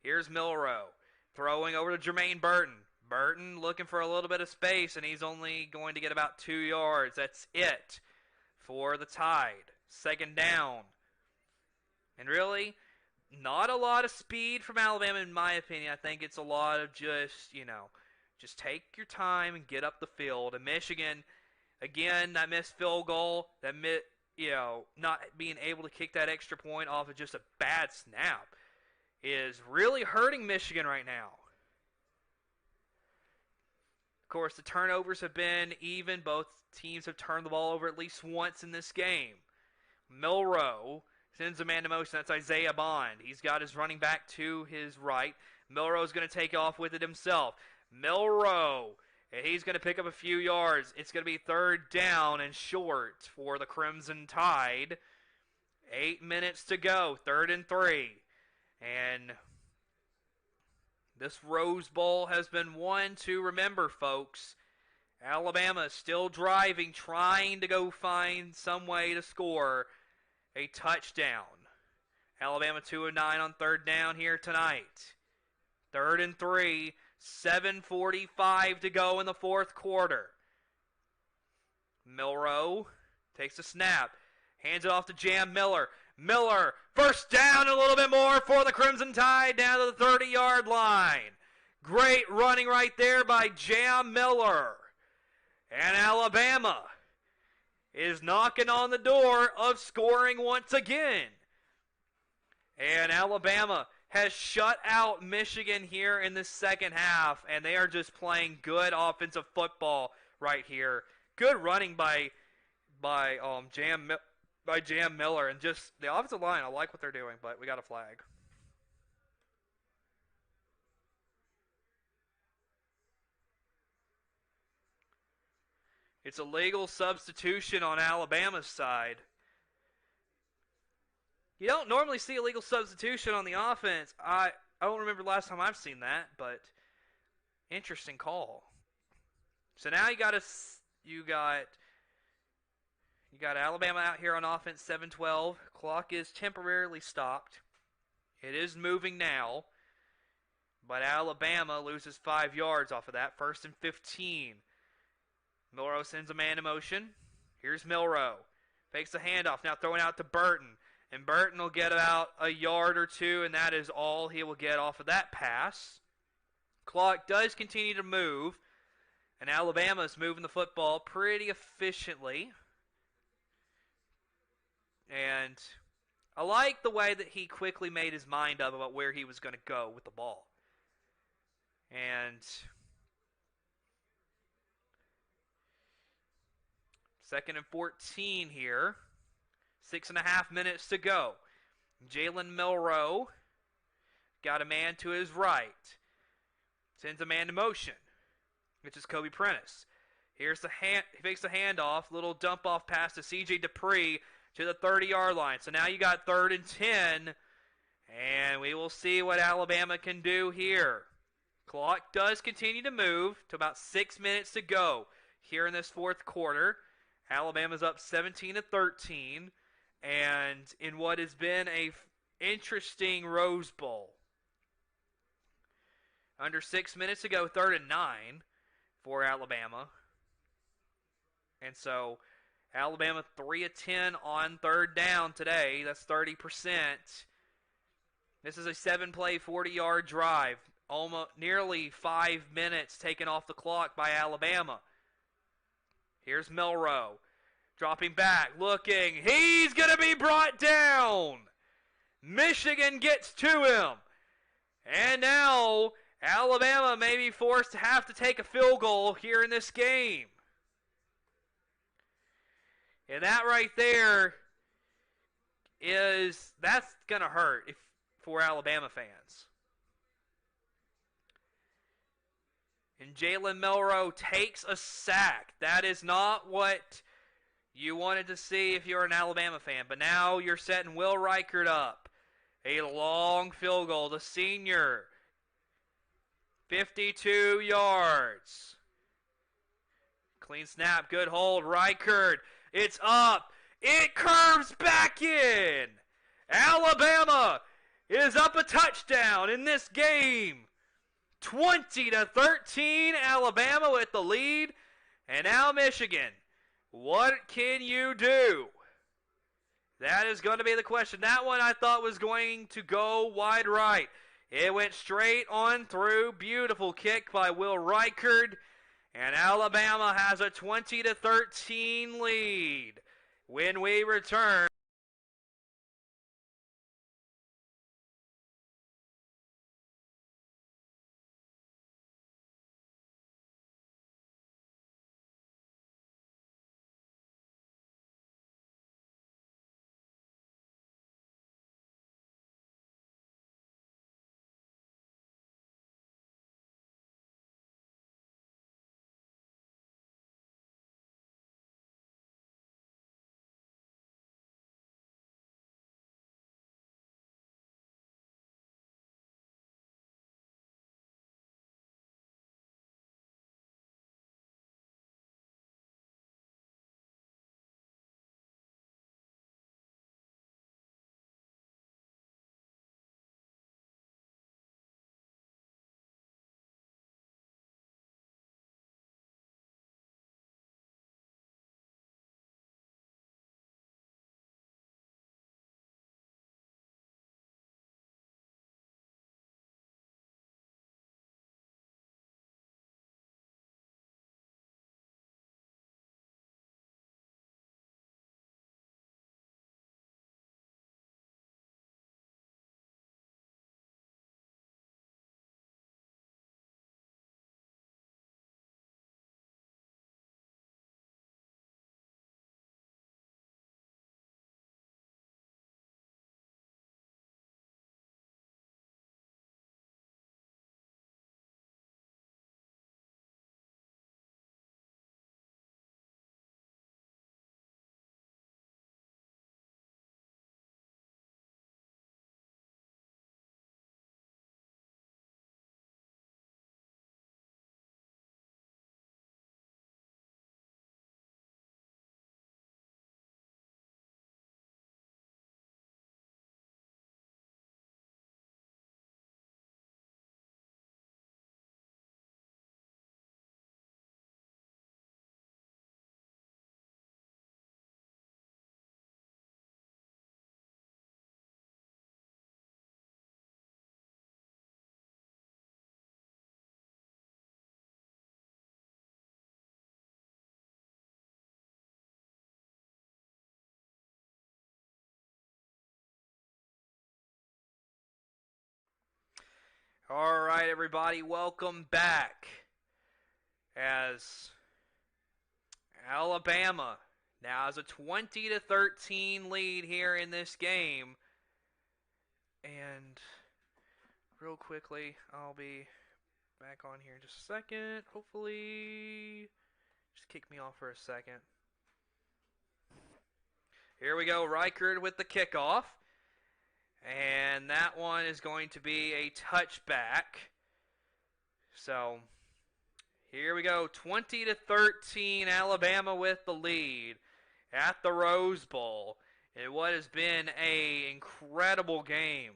Here's Milroe throwing over to Jermaine Burton. Burton looking for a little bit of space, and he's only going to get about 2 yards. That's it for the Tide. 2nd down. And really, not a lot of speed from Alabama in my opinion. I think it's a lot of just take your time and get up the field. And Michigan, again, that missed field goal, not being able to kick that extra point off of just a bad snap is really hurting Michigan right now. Of course, the turnovers have been even. Both teams have turned the ball over at least once in this game. Milroe sends a man to motion. That's Isaiah Bond. He's got his running back to his right. Milroe's going to take off with it himself. Milroe, and he's going to pick up a few yards. It's going to be 3rd down and short for the Crimson Tide. 8 minutes to go, 3rd and 3. And this Rose Bowl has been one to remember, folks. Alabama is still driving, trying to go find some way to score a touchdown. Alabama 2 of 9 on 3rd down here tonight. 3rd and 3, 7:45 to go in the 4th quarter. Milroe takes a snap, hands it off to Jam Miller. Miller, 1st down, a little bit more for the Crimson Tide down to the 30-yard line. Great running right there by Jam Miller. And Alabama is knocking on the door of scoring once again. And Alabama has shut out Michigan here in the 2nd half, and they are just playing good offensive football right here. Good running by Jam Miller, and just the offensive line. I like what they're doing, but we got a flag. It's a legal substitution on Alabama's side. You don't normally see a legal substitution on the offense. I don't remember the last time I've seen that, but interesting call. So now you got Alabama out here on offense, 7-12. Clock is temporarily stopped. It is moving now, but Alabama loses 5 yards off of that. 1st and 15. Milroe sends a man in motion. Here's Milroe. Fakes the handoff. Now throwing out to Burton. And Burton will get about a yard or 2, and that is all he will get off of that pass. Clock does continue to move, and Alabama is moving the football pretty efficiently. And I like the way that he quickly made his mind up about where he was going to go with the ball. And second and 14 here. 6.5 minutes to go. Jalen Milroe got a man to his right. Sends a man to motion, which is Kobe Prentice. Here's the hand. He fakes the handoff. Little dump off pass to C.J. Dupree to the 30-yard line. So now you got 3rd and 10, and we will see what Alabama can do here. Clock does continue to move to about 6 minutes to go here in this fourth quarter. Alabama's up 17-13, and in what has been a interesting Rose Bowl. Under 6 minutes to go, 3rd and 9 for Alabama. And so Alabama 3 of 10 on 3rd down today. That's 30%. This is a 7-play, 40-yard drive. Almost nearly 5 minutes taken off the clock by Alabama. Here's Milroe. Dropping back, looking. He's going to be brought down. Michigan gets to him. And now Alabama may be forced to have to take a field goal here in this game. And that right there that's going to hurt for Alabama fans. And Jalen Milroe takes a sack. That is not what you wanted to see if you're an Alabama fan. But now you're setting Will Reichard up. A long field goal. The senior. 52 yards. Clean snap. Good hold. Reichard. It's up. It curves back in. Alabama is up a touchdown in this game. 20-13, Alabama with the lead. And now Michigan, what can you do? That is going to be the question. That one I thought was going to go wide right. It went straight on through. Beautiful kick by Will Reichard. And Alabama has a 20-13 lead. When we return. All right, everybody, welcome back. As Alabama now has a 20-13 lead here in this game. And real quickly, I'll be back on here in just a second. Hopefully, just kick me off for a second. Here we go, Reichard with the kickoff. And that one is going to be a touchback. So, here we go, 20-13, Alabama with the lead at the Rose Bowl in what has been an incredible game.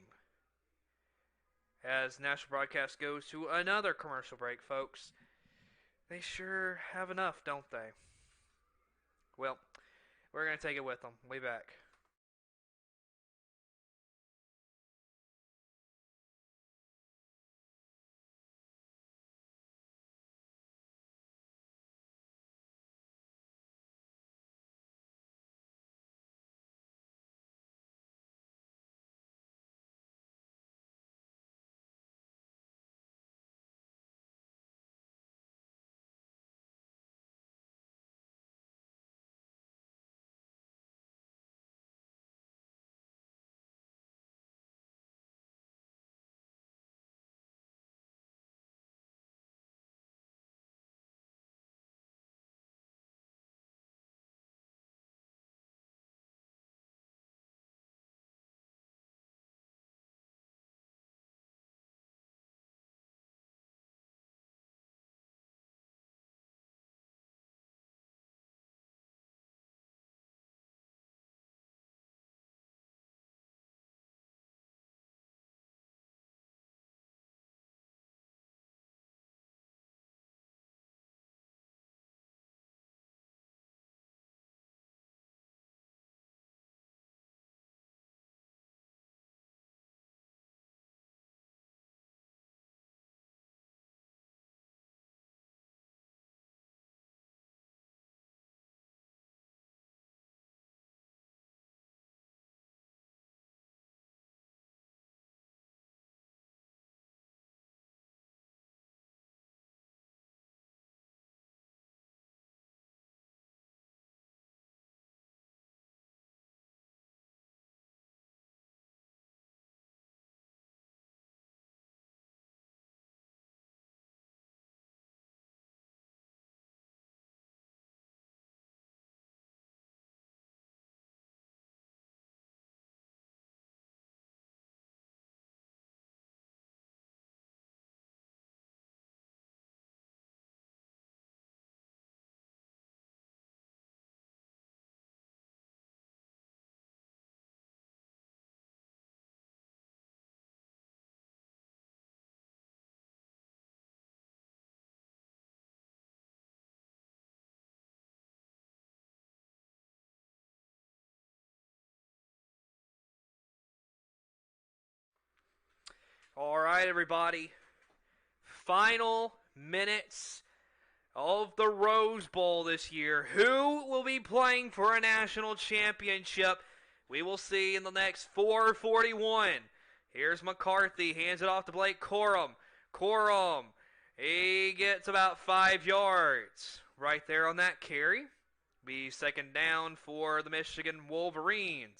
As national broadcast goes to another commercial break, folks. They sure have enough, don't they? Well, we're going to take it with them. Way back. All right, everybody. Final minutes of the Rose Bowl this year. Who will be playing for a national championship? We will see in the next 4:41. Here's McCarthy, hands it off to Blake Corum. Corum, he gets about 5 yards right there on that carry. Be second down for the Michigan Wolverines.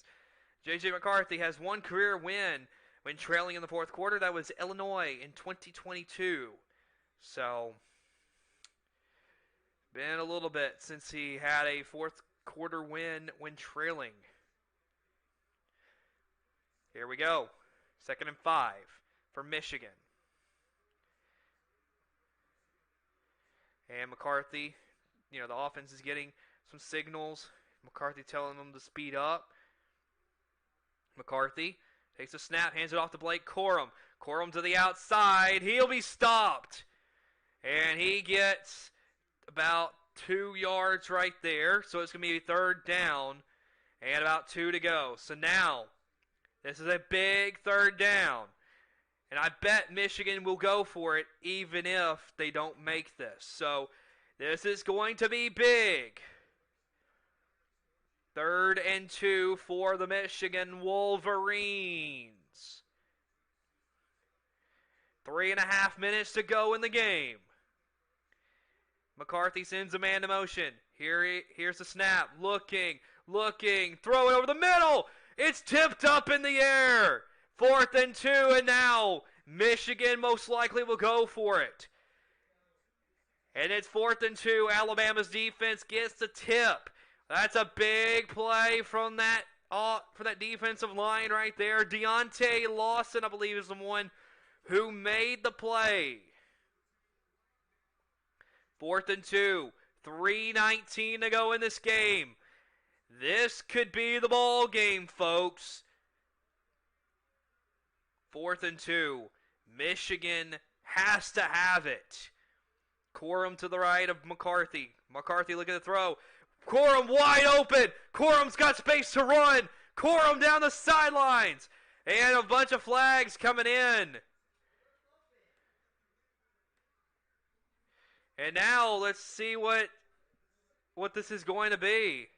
J.J. McCarthy has one career win when trailing in the fourth quarter. That was Illinois in 2022. So, been a little bit since he had a fourth quarter win when trailing. Here we go. 2nd and 5 for Michigan. And McCarthy, the offense is getting some signals. McCarthy telling them to speed up. McCarthy takes a snap, hands it off to Blake Corum. Corum to the outside. He'll be stopped. And he gets about 2 yards right there. So it's going to be 3rd down and about 2 to go. So now, this is a big 3rd down. And I bet Michigan will go for it even if they don't make this. So this is going to be big. 3rd and 2 for the Michigan Wolverines. 3.5 minutes to go in the game. McCarthy sends a man to motion. Here's the snap. Looking. Throw it over the middle. It's tipped up in the air. 4th and 2, and now Michigan most likely will go for it. And it's 4th and 2. Alabama's defense gets the tip. That's a big play from that defensive line right there. Deontay Lawson, I believe, is the one who made the play. 4th and 2. 3:19 to go in this game. This could be the ball game, folks. 4th and 2. Michigan has to have it. Corum to the right of McCarthy. McCarthy looking to throw. Corum wide open. Corum's got space to run. Corum down the sidelines. And a bunch of flags coming in. And now let's see what this is going to be.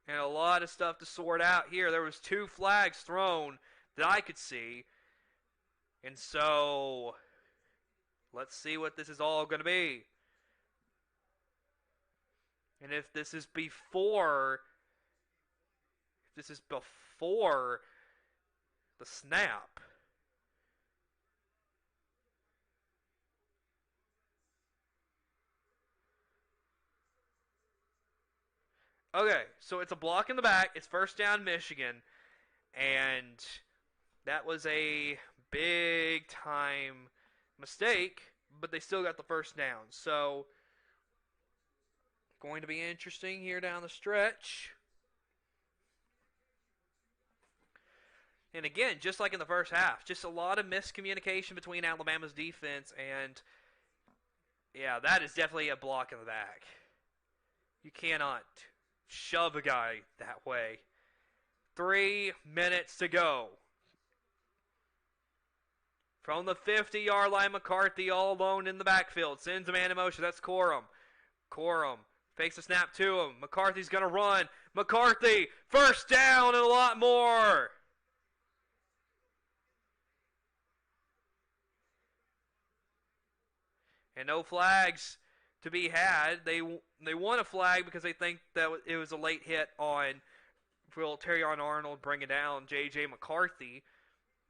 And a lot of stuff to sort out here. There was 2 flags thrown that I could see. And so, let's see what this is all going to be. And if this is before the snap. Okay, so it's a block in the back. It's 1st down Michigan. And that was a big time mistake, but they still got the 1st down. So, going to be interesting here down the stretch. And again, just like in the first half, just a lot of miscommunication between Alabama's defense, and yeah, that is definitely a block in the back. You cannot shove a guy that way. 3 minutes to go. From the 50-yard line, McCarthy all alone in the backfield. Sends a man in motion. That's Corum. Corum fakes a snap to him. McCarthy's going to run. McCarthy, 1st down and a lot more. And no flags to be had. They want a flag because they think that it was a late hit on Will Terrion Arnold bringing down J.J. McCarthy.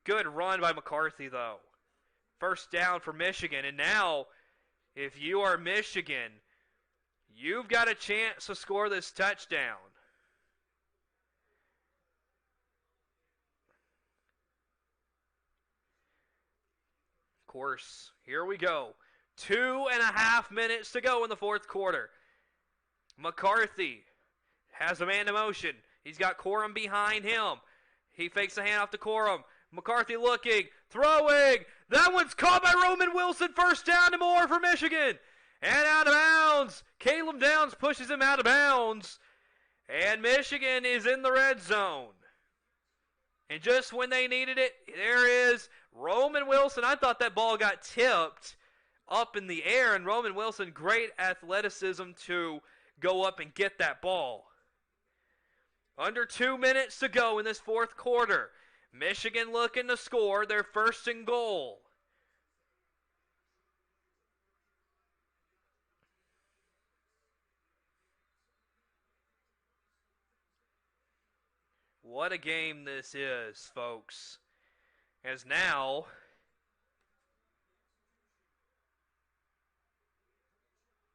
Good run by McCarthy, though. 1st down for Michigan. And now, if you are Michigan, you've got a chance to score this touchdown. Of course, here we go. 2.5 minutes to go in the 4th quarter. McCarthy has a man in motion. He's got Corum behind him. He fakes the handoff to Corum. McCarthy looking, throwing. That one's caught by Roman Wilson. 1st down and more for Michigan. And out of bounds. Caleb Downs pushes him out of bounds. And Michigan is in the red zone. And just when they needed it, there is Roman Wilson. I thought that ball got tipped up in the air, and Roman Wilson, great athleticism to go up and get that ball. Under 2 minutes to go in this 4th quarter. Michigan looking to score their 1st and goal. What a game this is, folks. As now,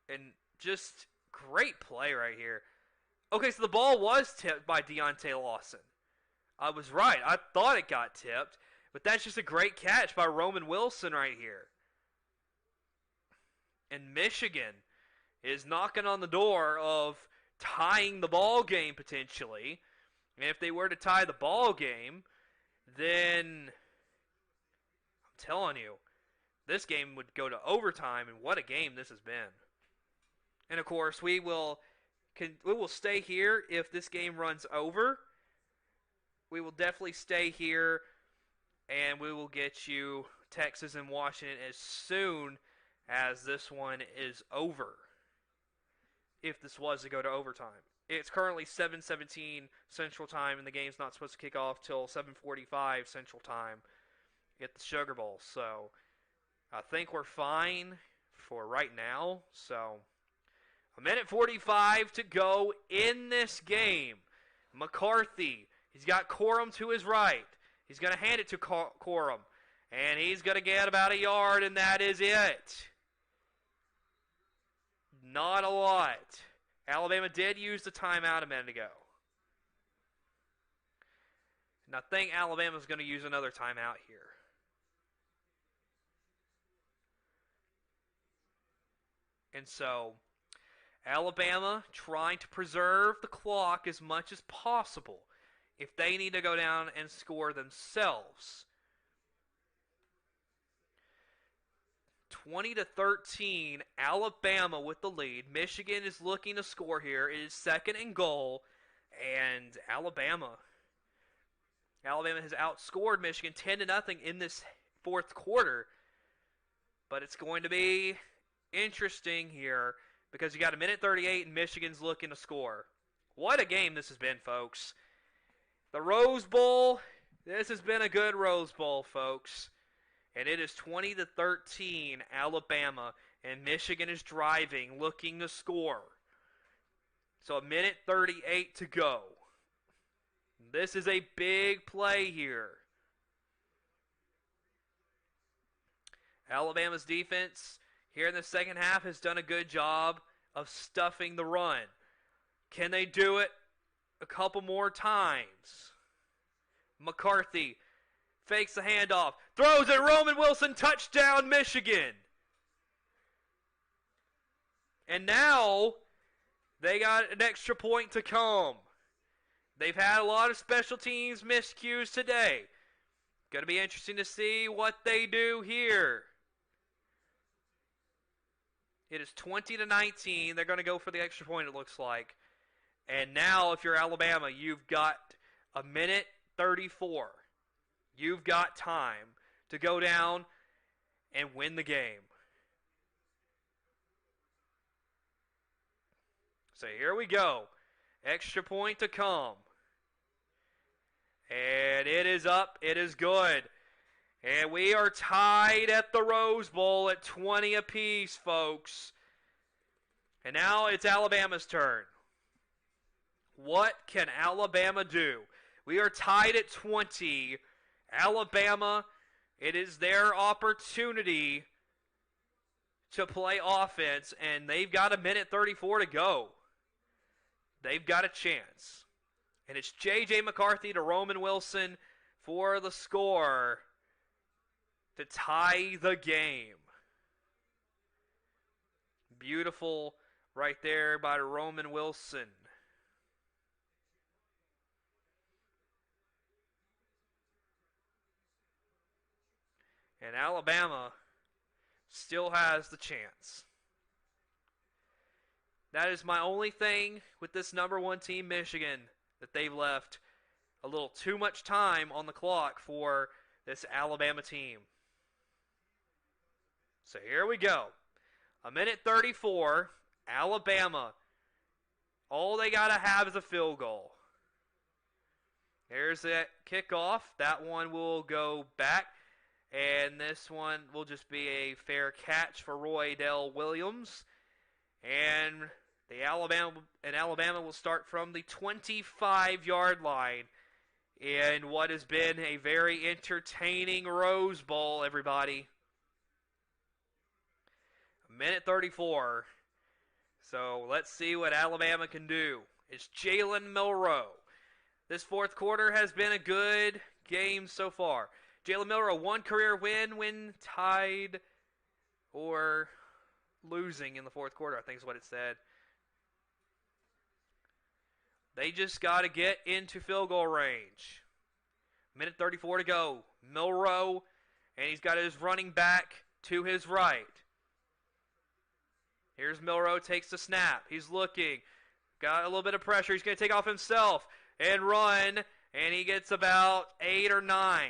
and just great play right here. Okay, so the ball was tipped by Deontay Lawson. I was right. I thought it got tipped, but that's just a great catch by Roman Wilson right here. And Michigan is knocking on the door of tying the ball game potentially. And if they were to tie the ball game, then I'm telling you, this game would go to overtime, and what a game this has been. And of course, we will stay here if this game runs over. We will definitely stay here, and we will get you Texas and Washington as soon as this one is over. if this was to go to overtime. It's currently 7:17 Central Time, and the game's not supposed to kick off till 7:45 Central Time at the Sugar Bowl. So I think we're fine for right now. So a minute 45 to go in this game. McCarthy, he's got Corum to his right. He's going to hand it to Corum, and he's going to get about a yard, and that is it. Not a lot. Alabama did use the timeout a minute ago. And I think Alabama's going to use another timeout here. And so, Alabama trying to preserve the clock as much as possible if they need to go down and score themselves. 20-13, Alabama with the lead. Michigan is looking to score here. It is 2nd and goal, and Alabama has outscored Michigan 10-0 in this 4th quarter. But it's going to be interesting here because you got a minute 38 and Michigan's looking to score. What a game this has been, folks. The Rose Bowl, this has been a good Rose Bowl, folks. And it is 20-13 Alabama, and Michigan is driving, looking to score. So a minute 38 to go. This is a big play here. Alabama's defense here in the second half has done a good job of stuffing the run. Can they do it a couple more times? McCarthy fakes the handoff, throws it, Roman Wilson, touchdown, Michigan. And now they got an extra point to come. They've had a lot of special teams miscues today. Going to be interesting to see what they do here. It is 20-19. They're going to go for the extra point, it looks like. And now, if you're Alabama, you've got a minute 34. You've got time to go down and win the game. So here we go. Extra point to come. And it is up. It is good. And we are tied at the Rose Bowl at 20 apiece, folks. And now it's Alabama's turn. What can Alabama do? We are tied at 20. Alabama, it is their opportunity to play offense, and they've got a minute 34 to go. They've got a chance. And it's J.J. McCarthy to Roman Wilson for the score to tie the game. Beautiful right there by Roman Wilson. And Alabama still has the chance. That is my only thing with this number 1 team, Michigan, that they've left a little too much time on the clock for this Alabama team. So here we go. A minute 34, Alabama. All they got to have is a field goal. There's that kickoff. That one will go back. And this one will just be a fair catch for Roy Dell Williams. And Alabama will start from the 25-yard line in what has been a very entertaining Rose Bowl, everybody. Minute 34. So let's see what Alabama can do. It's Jalen Milroe. This 4th quarter has been a good game so far. Jalen Milroe, 1 career win when tied or losing in the 4th quarter, I think is what it said. They just got to get into field goal range. Minute 34 to go. Milroe, and he's got his running back to his right. Here's Milroe, takes the snap. He's looking. Got a little bit of pressure. He's going to take off himself and run, and he gets about 8 or 9.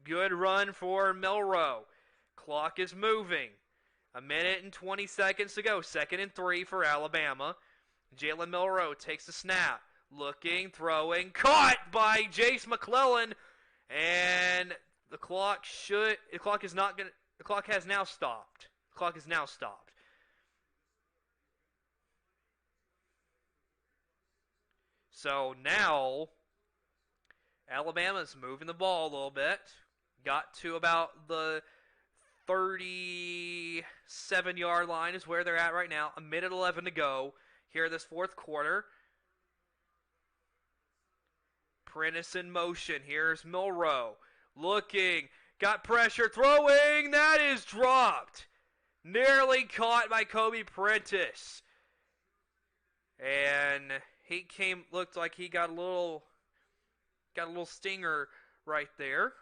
Good run for Milroe. Clock is moving. A minute and 20 seconds to go. 2nd and 3 for Alabama. Jalen Milroe takes the snap. Looking, throwing, caught by Jace McClellan. And the clock has now stopped. The clock has now stopped. So now Alabama's moving the ball a little bit. Got to about the 37-yard line is where they're at right now. A minute 11 to go here in this fourth quarter. Prentice in motion. Here's Milroe. Looking. Got pressure. Throwing. That is dropped. Nearly caught by Kobe Prentice. And looked like he got a little stinger right there.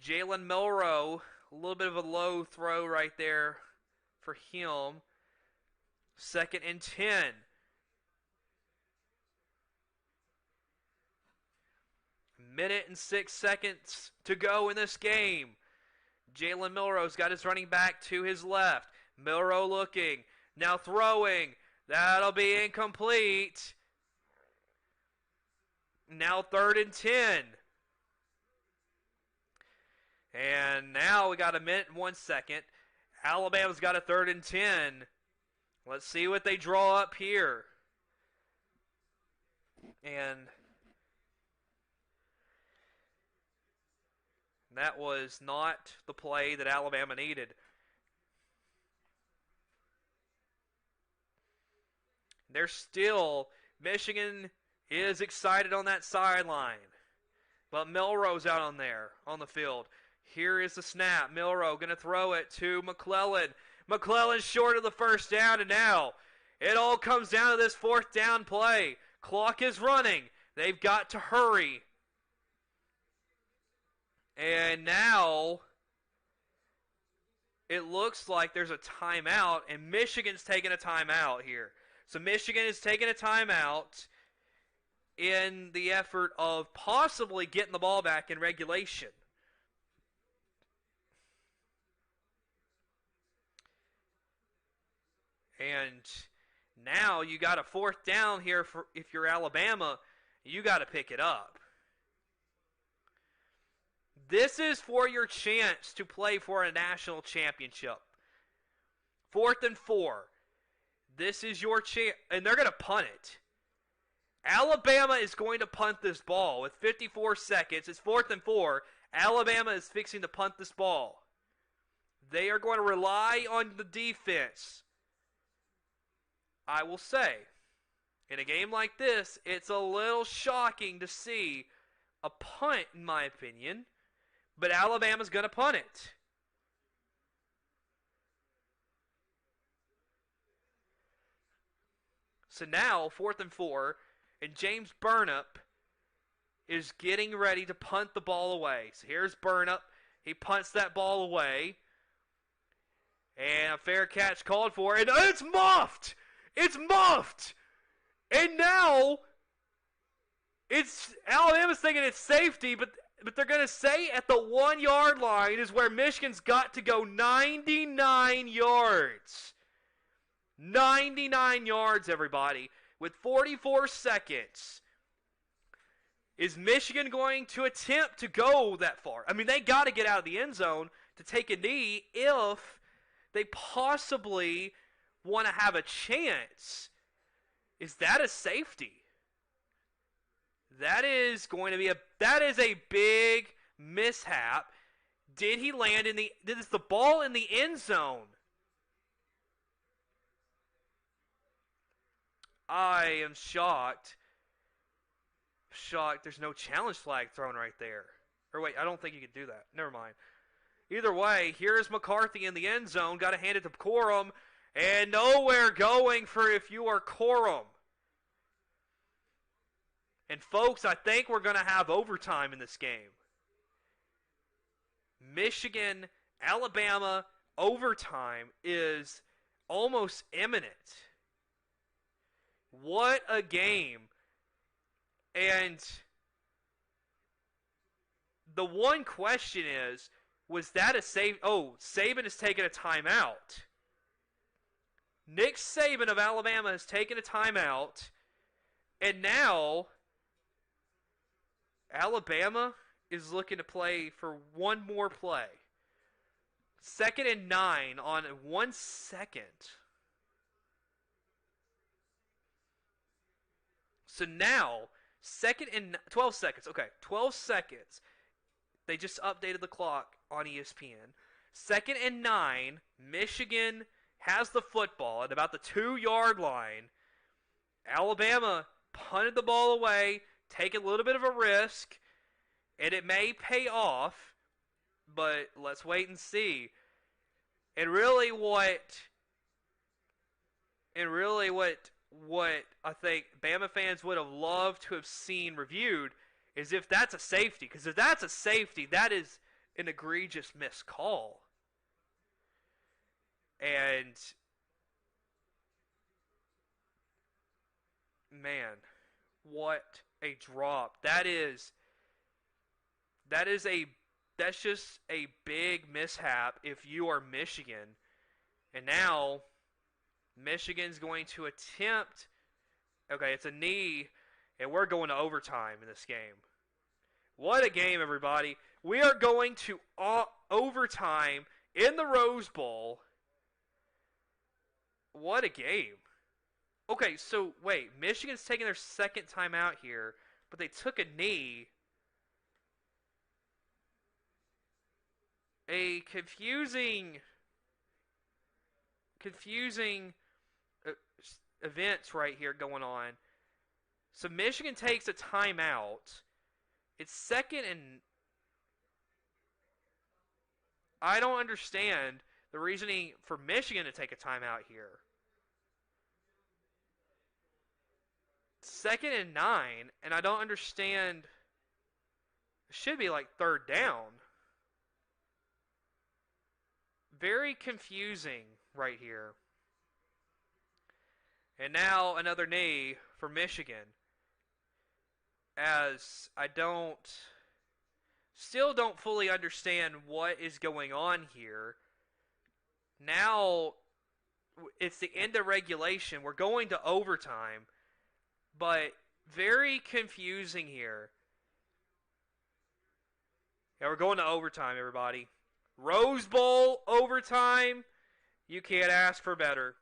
Jalen Milroe, a little bit of a low throw right there for him. 2nd and 10. Minute and 6 seconds to go in this game. Jalen Milroe's got his running back to his left. Milroe looking, now throwing. That'll be incomplete. Now 3rd and 10. And now we got a minute and 1 second. Alabama's got a 3rd and 10. Let's see what they draw up here. And that was not the play that Alabama needed. They're still, Michigan is excited on that sideline. But Milroe's out on the field. Here is the snap. Milroe going to throw it to McClellan. McClellan's short of the first down, and now it all comes down to this 4th down play. Clock is running. They've got to hurry. And now it looks like there's a timeout, and Michigan's taking a timeout here. So Michigan is taking a timeout in the effort of possibly getting the ball back in regulation. And now you got a 4th down here if you're Alabama, you got to pick it up. This is for your chance to play for a national championship. 4th and 4. This is your chance, and they're going to punt it. Alabama is going to punt this ball with 54 seconds. It's 4th and 4. Alabama is fixing to punt this ball. They are going to rely on the defense. I will say, in a game like this, it's a little shocking to see a punt, in my opinion, but Alabama's going to punt it. So now, 4th and 4, and James Burnap is getting ready to punt the ball away. So here's Burnap. He punts that ball away. And a fair catch called for, and it's muffed! It's muffed! And now, Alabama's thinking it's safety, but they're going to say at the 1-yard line is where Michigan's got to go 99 yards. 99 yards, everybody, with 44 seconds. Is Michigan going to attempt to go that far? I mean, they got to get out of the end zone to take a knee if they possibly want to have a chance. Is that a safety? That is a big mishap. Did he land is the ball in the end zone? I am shocked. There's no challenge flag thrown right there. Or wait, I don't think you could do that. Never mind. Either way, here's McCarthy in the end zone. Got to hand it to Corum. And nowhere going for if you are Corum. And folks, I think we're going to have overtime in this game. Michigan, Alabama, overtime is almost imminent. What a game. And the one question is, Was that a save? Oh, Saban has taken a timeout. Nick Saban of Alabama has taken a timeout. And now Alabama is looking to play for one more play. 2nd and 9 on 1 second. So now, 2nd and 12 seconds. Okay, 12 seconds. They just updated the clock on ESPN. 2nd and 9. Michigan has the football at about the 2-yard line. Alabama punted the ball away, taking a little bit of a risk, and it may pay off, but let's wait and see. And really what I think Bama fans would have loved to have seen reviewed is if that's a safety. Because if that's a safety, that is an egregious missed call. And man, what a drop. That's just a big mishap if you are Michigan. And now Michigan's going to attempt. Okay, it's a knee, and we're going to overtime in this game. What a game, everybody. We are going to overtime in the Rose Bowl. What a game. Okay, so wait, Michigan's taking their second timeout here, but they took a knee. A confusing events right here going on. So Michigan takes a timeout. It's 2nd and I don't understand the reasoning for Michigan to take a timeout here. 2nd and 9, and I don't understand. It should be like 3rd down. Very confusing right here. And now another knee for Michigan. As I still don't fully understand what is going on here. Now it's the end of regulation. We're going to overtime. But very confusing here. Yeah, we're going to overtime, everybody. Rose Bowl overtime. You can't ask for better.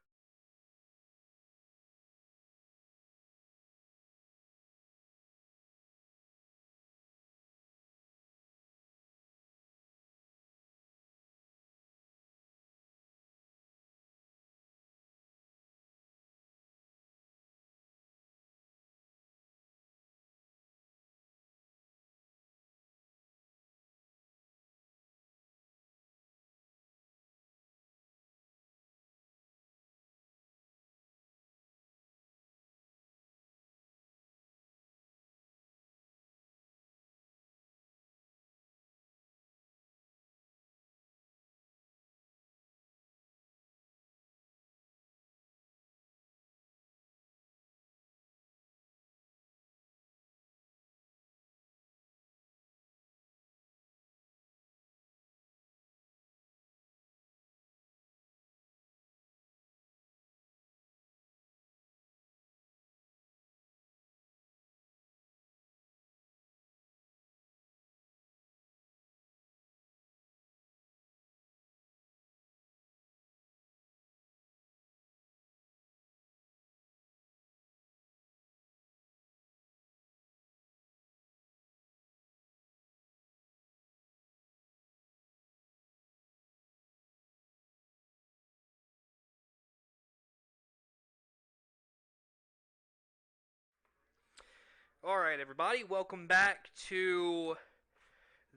Alright, everybody, welcome back to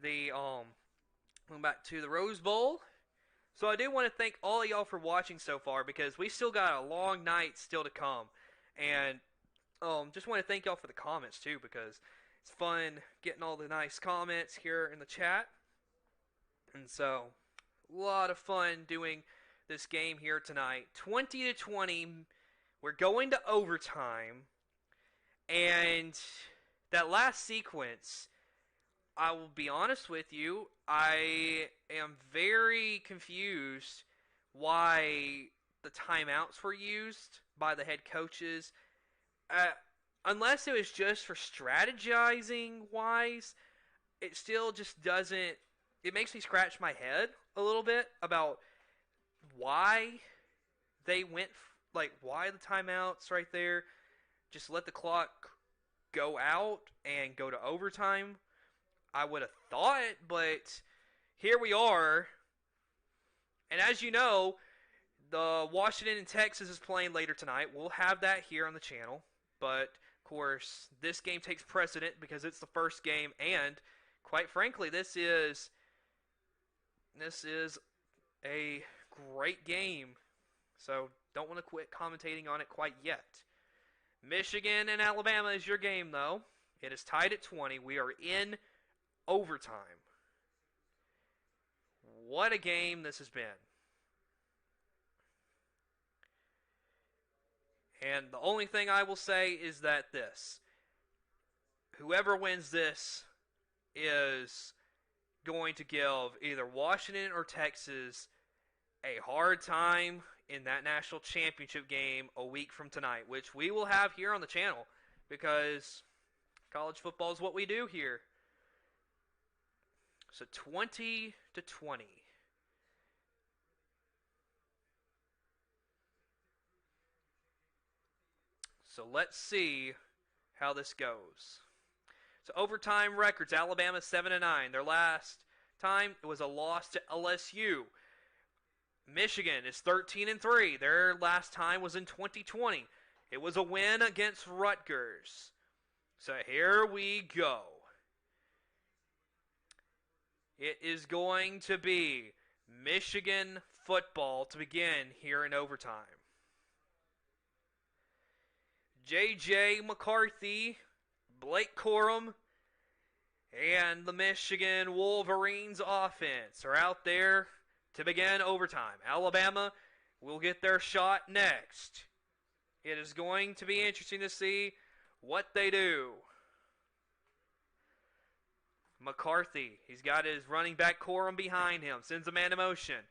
the Rose Bowl. So I do want to thank all of y'all for watching so far because we still got a long night still to come. And just want to thank y'all for the comments too because it's fun getting all the nice comments here in the chat. And so, a lot of fun doing this game here tonight. 20-20, we're going to overtime. And that last sequence, I will be honest with you. I am very confused why the timeouts were used by the head coaches. Uh, Unless it was just for strategizing wise, it still just doesn't. It makes me scratch my head a little bit about why they went, like, why the timeouts right there. Just let the clock go out and go to overtime. I would have thought, but here we are. And as you know, the Washington and Texas is playing later tonight. We'll have that here on the channel. But, of course, this game takes precedent because it's the first game. And, quite frankly, this is a great game. So, don't want to quit commentating on it quite yet. Michigan and Alabama is your game, though. It is tied at 20. We are in overtime. What a game this has been. And the only thing I will say is that whoever wins this is going to give either Washington or Texas a hard time in that national championship game a week from tonight, which we will have here on the channel because college football is what we do here. So 20-20. So let's see how this goes. So overtime records, Alabama 7-9. Their last time it was a loss to LSU. Michigan is 13-3. Their last time was in 2020. It was a win against Rutgers. So here we go. It is going to be Michigan football to begin here in overtime. J.J. McCarthy, Blake Corum, and the Michigan Wolverines offense are out there to begin overtime. Alabama will get their shot next. It is going to be interesting to see what they do. McCarthy, he's got his running back Corum behind him, sends a man in motion.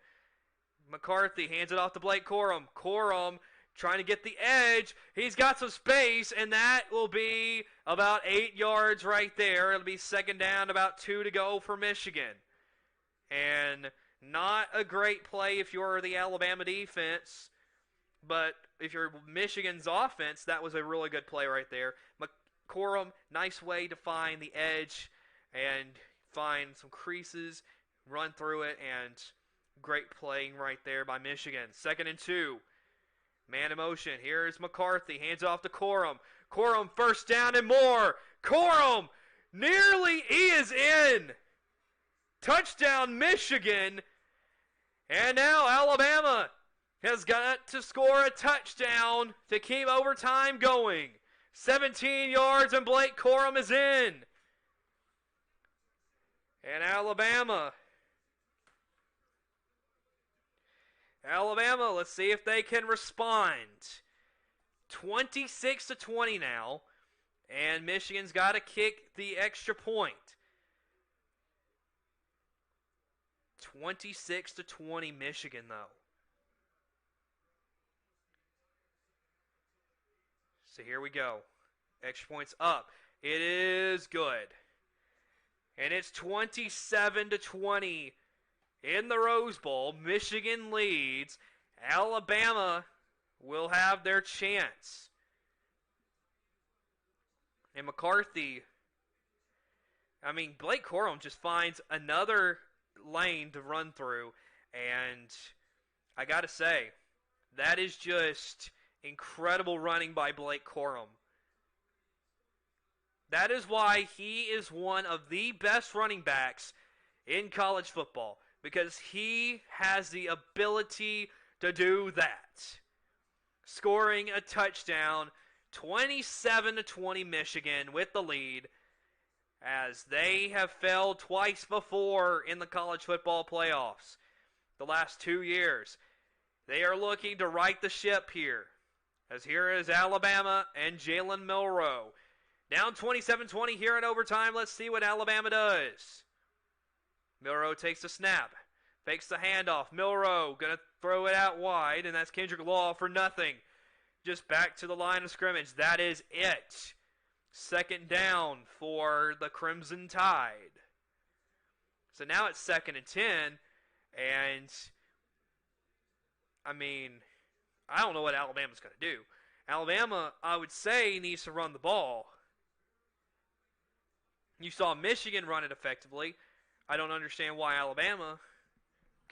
McCarthy hands it off to Blake Corum. Corum trying to get the edge. He's got some space, and that will be about 8 yards right there. It'll be second down, about 2 to go for Michigan. And not a great play if you're the Alabama defense, but if you're Michigan's offense, that was a really good play right there. Corum, nice way to find the edge and find some creases, run through it, and great playing right there by Michigan. 2nd and 2. Man in motion. Here's McCarthy. Hands off to Corum. Corum first down and more. Corum nearly is in. Touchdown Michigan. And now Alabama has got to score a touchdown to keep overtime going. 17 yards and Blake Corum is in. And Alabama, let's see if they can respond. 26-20 now, and Michigan's got to kick the extra point. 26-20 Michigan, though. So here we go. Extra points up. It is good. And it's 27-20 in the Rose Bowl. Michigan leads. Alabama will have their chance. And McCarthy, Blake Corum just finds another lane to run through. And I got to say, that is just incredible running by Blake Corum. That is why he is one of the best running backs in college football, because he has the ability to do that. Scoring a touchdown, 27-20 Michigan with the lead, as they have failed twice before in the college football playoffs the last 2 years. They are looking to right the ship here, as here is Alabama and Jalen Milroe. Down 27-20 here in overtime. Let's see what Alabama does. Milroe takes the snap. Fakes the handoff. Milroe going to throw it out wide, and that's Kendrick Law for nothing. Just back to the line of scrimmage. That is it. Second down for the Crimson Tide. So now it's 2nd and 10, and I mean, I don't know what Alabama's going to do. Alabama, I would say, needs to run the ball. You saw Michigan run it effectively. I don't understand why Alabama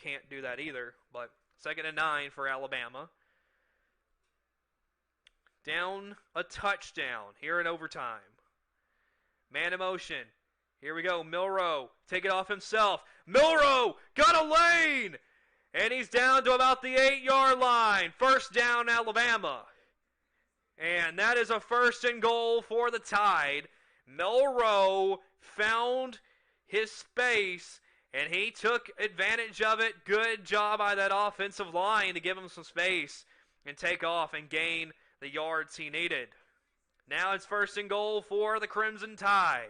can't do that either, but 2nd and 9 for Alabama. Down a touchdown here in overtime. Man in motion. Here we go. Milroe. Take it off himself. Milroe got a lane. And he's down to about the 8-yard line. First down, Alabama. And that is a 1st and goal for the Tide. Milroe found his space, and he took advantage of it. Good job by that offensive line to give him some space and take off and gain the yards he needed. Now it's 1st and goal for the Crimson Tide.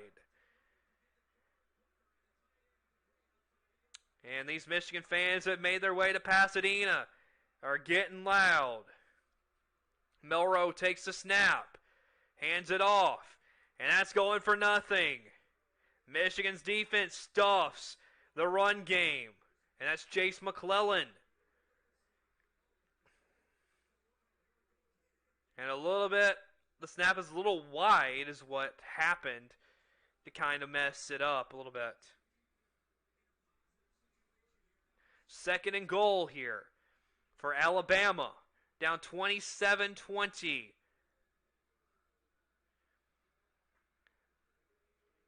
And these Michigan fans that made their way to Pasadena are getting loud. Milroe takes the snap, hands it off, and that's going for nothing. Michigan's defense stuffs the run game, and that's Jace McClellan. And a little bit, the snap is a little wide is what happened to kind of mess it up a little bit. 2nd and goal here for Alabama, down 27-20.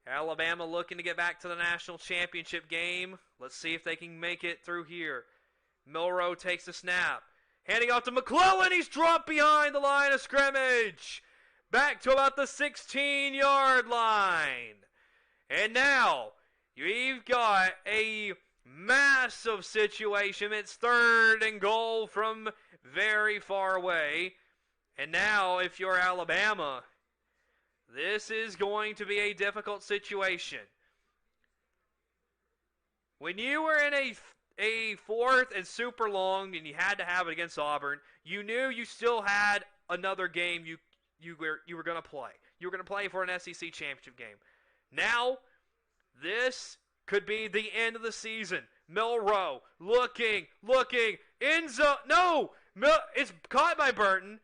Alabama looking to get back to the national championship game. Let's see if they can make it through here. Milroe takes the snap. Handing off to McClellan. He's dropped behind the line of scrimmage. Back to about the 16-yard line. And now you've got a massive situation. It's 3rd and goal from very far away. And now if you're Alabama, this is going to be a difficult situation. When you were in a 4th and super long and you had to have it against Auburn, you knew you still had another game you were going to play. You were going to play for an SEC championship game. Now, this could be the end of the season. Milroe looking, end zone. No! It's caught by Burton,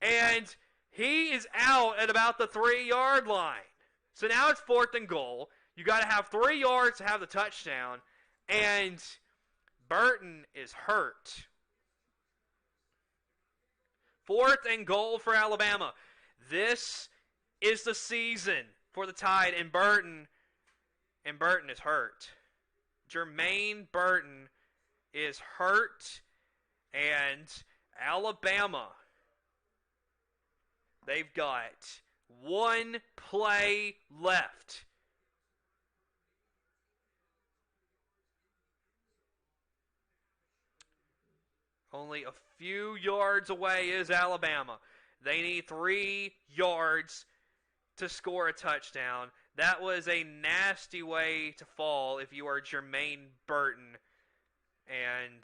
and he is out at about the 3-yard line. So now it's 4th and goal. You got to have 3 yards to have the touchdown, and Burton is hurt. 4th and goal for Alabama. This is the season for the Tide, and Burton is hurt. Jermaine Burton is hurt, and Alabama, they've got 1 play left. Only a few yards away is Alabama. They need 3 yards to score a touchdown. That was a nasty way to fall if you are Jermaine Burton. And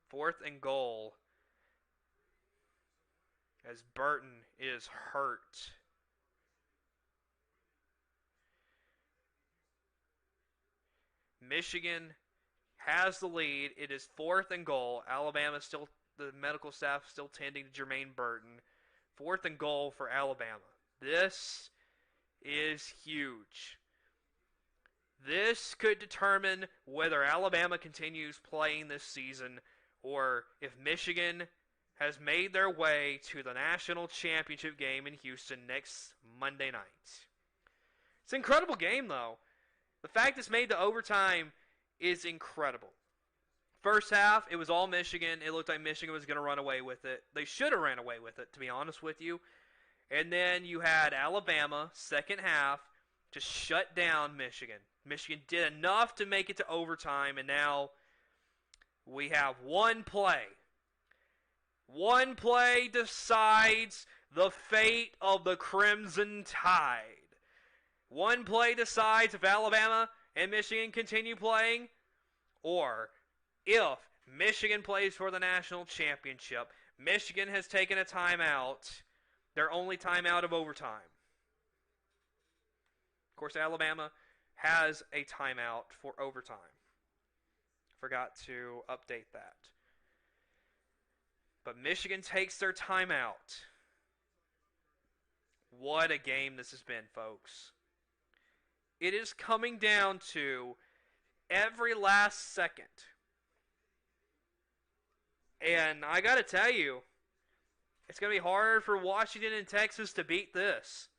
fourth and goal as Burton is hurt. Michigan has the lead. It is 4th and goal. Alabama still, the medical staff still tending to Jermaine Burton. 4th and goal for Alabama. This is huge. This could determine whether Alabama continues playing this season or if Michigan has made their way to the national championship game in Houston next Monday night. It's an incredible game, though. The fact it's made to overtime is incredible. First half, it was all Michigan. It looked like Michigan was going to run away with it. They should have ran away with it, to be honest with you. And then you had Alabama, second half, to shut down Michigan. Michigan did enough to make it to overtime, and now we have one play. One play decides the fate of the Crimson Tide. One play decides if Alabama and Michigan continue playing, or if Michigan plays for the national championship. Michigan has taken a timeout, their only timeout of overtime. Of course, Alabama has a timeout for overtime. Forgot to update that. But Michigan takes their timeout. What a game this has been, folks. It is coming down to every last second. And I got to tell you, it's going to be hard for Washington and Texas to beat this.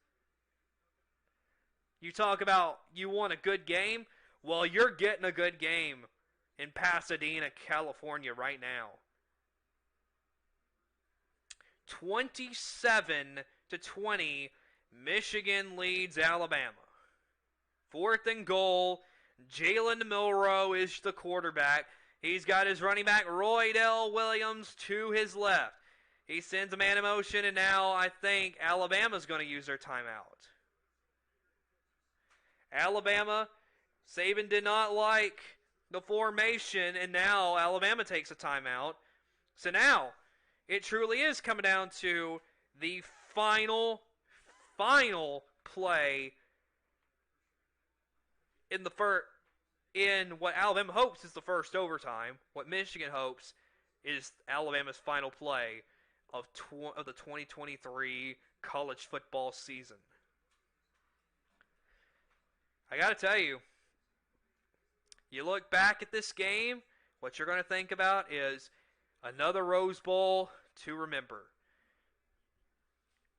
You talk about you want a good game? Well, you're getting a good game in Pasadena, California right now. 27-20, Michigan leads Alabama. 4th and goal, Jalen Milroe is the quarterback. He's got his running back, Roydell Williams, to his left. He sends a man in motion, and now I think Alabama's going to use their timeout. Alabama, Saban did not like the formation, and now Alabama takes a timeout. So now, it truly is coming down to the final play in what Alabama hopes is the first overtime. What Michigan hopes is Alabama's final play of the 2023 college football season. I got to tell you, you look back at this game, what you're going to think about is another Rose Bowl to remember.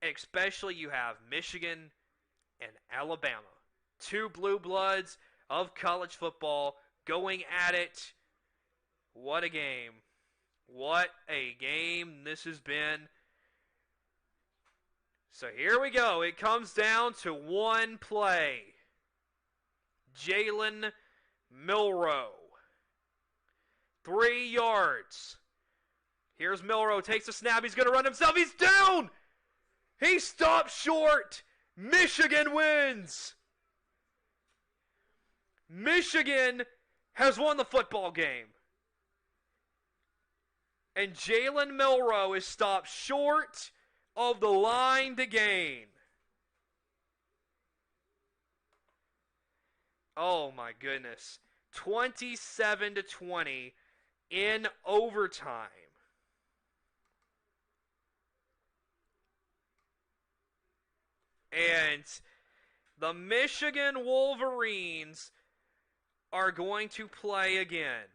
Especially you have Michigan and Alabama. 2 blue bloods of college football going at it. What a game. What a game this has been. So here we go. It comes down to one play. Jalen Milroe. 3 yards. Here's Milroe. Takes a snap. He's going to run himself. He's down. He stopped short. Michigan wins. Michigan has won the football game. And Jalen Milroe is stopped short of the line to gain. Oh my goodness. 27-20 in overtime. And the Michigan Wolverines are going to play again.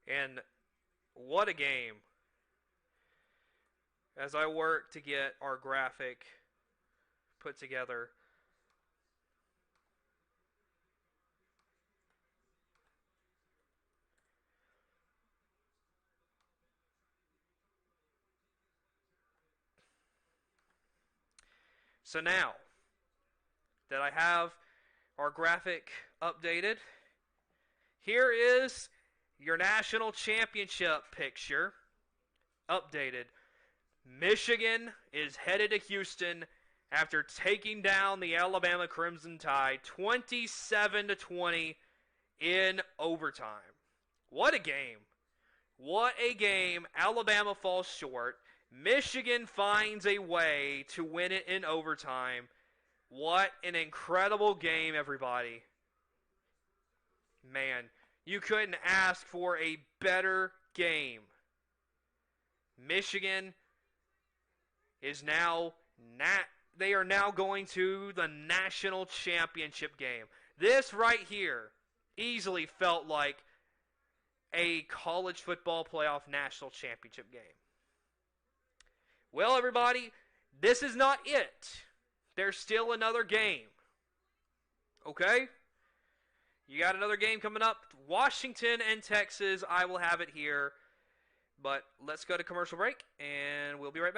And what a game. As I work to get our graphic put together. So now that I have our graphic updated, here is your national championship picture updated. Michigan is headed to Houston after taking down the Alabama Crimson Tide 27-20 in overtime. What a game. What a game. Alabama falls short. Michigan finds a way to win it in overtime. What an incredible game, everybody. Man, you couldn't ask for a better game. Michigan is now they are now going to the national championship game. This right here easily felt like a college football playoff national championship game. Well, everybody, this is not it. There's still another game. Okay? You got another game coming up. Washington and Texas. I will have it here. But let's go to commercial break, and we'll be right back.